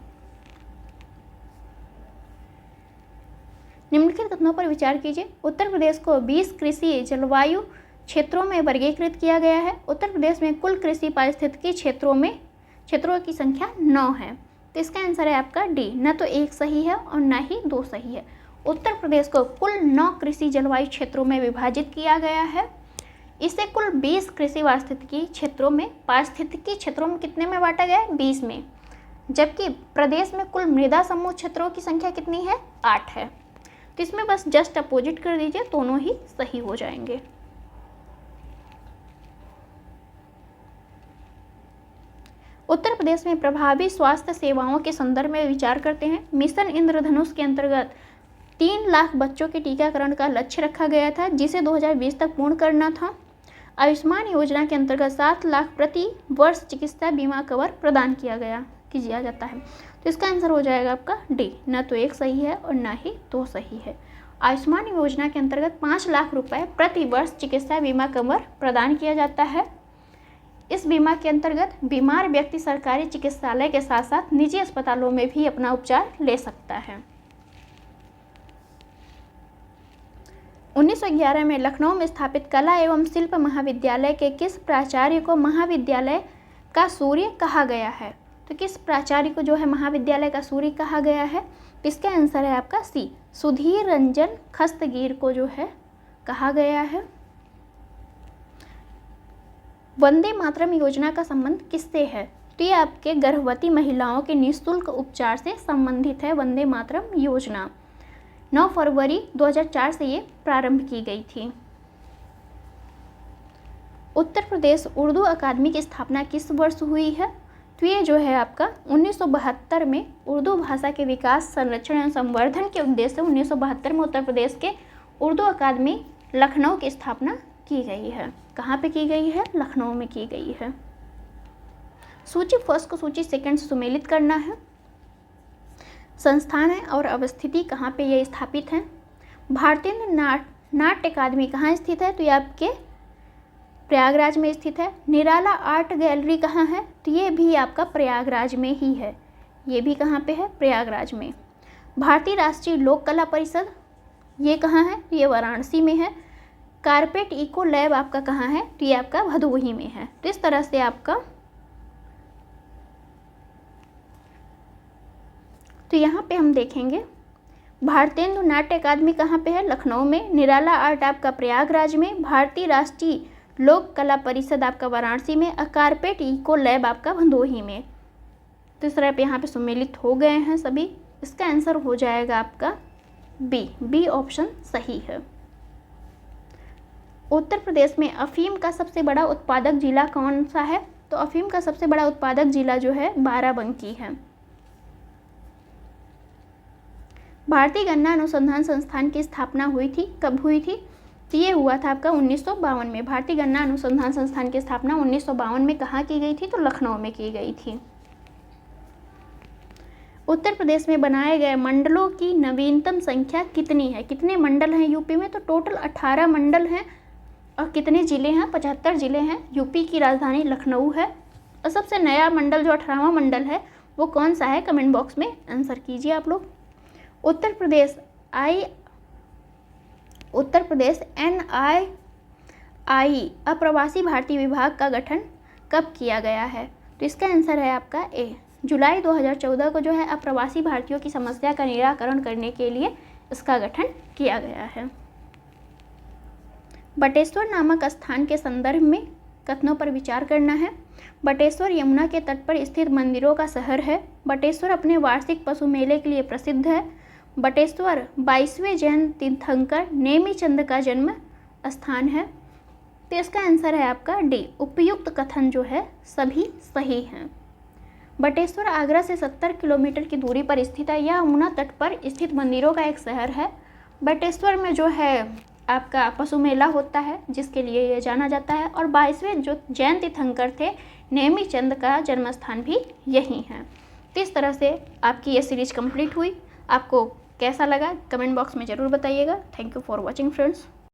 निम्नलिखित कथनों पर विचार कीजिए। उत्तर प्रदेश को 20 कृषि जलवायु क्षेत्रों में वर्गीकृत किया गया है। उत्तर प्रदेश में कुल कृषि पारिस्थितिकी क्षेत्रों की संख्या 9 है। तो इसका आंसर है आपका डी, न तो एक सही है और न ही दो सही है। उत्तर प्रदेश को कुल 9 कृषि जलवायु क्षेत्रों में विभाजित किया गया है। इसे कुल 20 कृषि पारिस्थितिकी क्षेत्रों में कितने में बांटा गया है? 20 में। जबकि प्रदेश में कुल मृदा समूह क्षेत्रों की संख्या कितनी है? 8 है। तो इसमें बस जस्ट अपोजिट कर दीजिए, दोनों ही सही हो जाएंगे। उत्तर प्रदेश में प्रभावी स्वास्थ्य सेवाओं के संदर्भ में विचार करते हैं। मिशन इंद्रधनुष के अंतर्गत 3 लाख बच्चों के टीकाकरण का लक्ष्य रखा गया था, जिसे 2020 तक पूर्ण करना था। आयुष्मान योजना के अंतर्गत 7 लाख प्रति वर्ष चिकित्सा बीमा कवर प्रदान किया जाता है। तो इसका आंसर हो जाएगा आपका डी, न तो एक सही है और न ही दो सही है। आयुष्मान योजना के अंतर्गत 5 लाख रुपए प्रति वर्ष चिकित्सा बीमा कवर प्रदान किया जाता है। इस बीमा के अंतर्गत बीमार व्यक्ति सरकारी चिकित्सालय के साथ साथ निजी अस्पतालों में भी अपना उपचार ले सकता है। 1911 में लखनऊ में स्थापित कला एवं शिल्प महाविद्यालय के किस प्राचार्य को महाविद्यालय का सूर्य कहा गया है? तो किस प्राचार्य को जो है महाविद्यालय का सूर्य कहा गया है? इसका आंसर है आपका सी, सुधीर रंजन खस्तगीर को जो है कहा गया है। वंदे मातरम योजना का संबंध किससे है? तो ये आपके गर्भवती महिलाओं के निःशुल्क उपचार से संबंधित है। वंदे मातरम योजना 9 फरवरी 2004 से ये प्रारंभ की गई थी। उत्तर प्रदेश उर्दू अकादमी की स्थापना किस वर्ष हुई है? तो ये जो है आपका 1972 में उर्दू भाषा के विकास, संरक्षण एवं संवर्धन के उद्देश्य से 1972 में उत्तर प्रदेश के उर्दू अकादमी लखनऊ की स्थापना की गई है। कहाँ पे की गई है? लखनऊ में की गई है। सूची फर्स्ट को सूची सेकंड से सुमेलित करना है। संस्थान है और अवस्थिति कहाँ पे ये स्थापित है। भारतीय नाट्य अकादमी कहाँ स्थित है? तो ये आपके प्रयागराज में स्थित है। निराला आर्ट गैलरी कहाँ है? तो ये भी आपका प्रयागराज में ही है। ये भी कहाँ पे है? प्रयागराज में। भारतीय राष्ट्रीय लोक कला परिषद, ये कहाँ है? ये वाराणसी में है। कारपेट इको लैब आपका कहाँ है? तो ये आपका भदोही में है। तो इस तरह से आपका, तो यहाँ पे हम देखेंगे भारतेंदु नाट्य अकादमी कहाँ पे है? लखनऊ में। निराला आर्ट आपका प्रयागराज में। भारतीय राष्ट्रीय लोक कला परिषद आपका वाराणसी में। कारपेट इको लैब आपका भदोही में। तो इस तरह पे यहाँ पे सम्मिलित हो गए हैं सभी। इसका आंसर हो जाएगा आपका बी ऑप्शन सही है। उत्तर प्रदेश में अफीम का सबसे बड़ा उत्पादक जिला कौन सा है? तो अफीम का सबसे बड़ा उत्पादक जिला जो है बाराबंकी है। भारतीय गन्ना अनुसंधान संस्थान की स्थापना हुई थी, कब हुई थी? तो ये हुआ था आपका 1952 में। भारतीय गन्ना अनुसंधान संस्थान की स्थापना 1952 में कहाँ की गई थी? तो लखनऊ में की गई थी। उत्तर प्रदेश में बनाए गए मंडलों की नवीनतम संख्या कितनी है? कितने मंडल हैं यूपी में? तो टोटल 18 मंडल हैं। और कितने ज़िले हैं? 75 ज़िले हैं। यूपी की राजधानी लखनऊ है। और सबसे नया मंडल जो 18वां मंडल है वो कौन सा है? कमेंट बॉक्स में आंसर कीजिए आप लोग। उत्तर प्रदेश NII अप्रवासी भारतीय विभाग का गठन कब किया गया है? तो इसका आंसर है आपका ए, जुलाई 2014 को जो है अप्रवासी भारतीयों की समस्या का निराकरण करने के लिए इसका गठन किया गया है। बटेश्वर नामक स्थान के संदर्भ में कथनों पर विचार करना है। बटेश्वर यमुना के तट पर स्थित मंदिरों का शहर है। बटेश्वर अपने वार्षिक पशु मेले के लिए प्रसिद्ध है। बटेश्वर 22वें जैन तीर्थंकर नेमीचंद का जन्म स्थान है। तो इसका आंसर है आपका डी, उपयुक्त कथन जो है सभी सही हैं। बटेश्वर आगरा से 70 किलोमीटर की दूरी पर स्थित है। यह यमुना तट पर स्थित मंदिरों का एक शहर है। बटेश्वर में जो है आपका पशु मेला होता है जिसके लिए यह जाना जाता है। और 22वें जो जैन तीर्थंकर थे नेमीचंद का जन्म स्थान भी यही है। तो इस तरह से आपकी ये सीरीज कंप्लीट हुई। आपको कैसा लगा कमेंट बॉक्स में ज़रूर बताइएगा। Thank you for watching friends.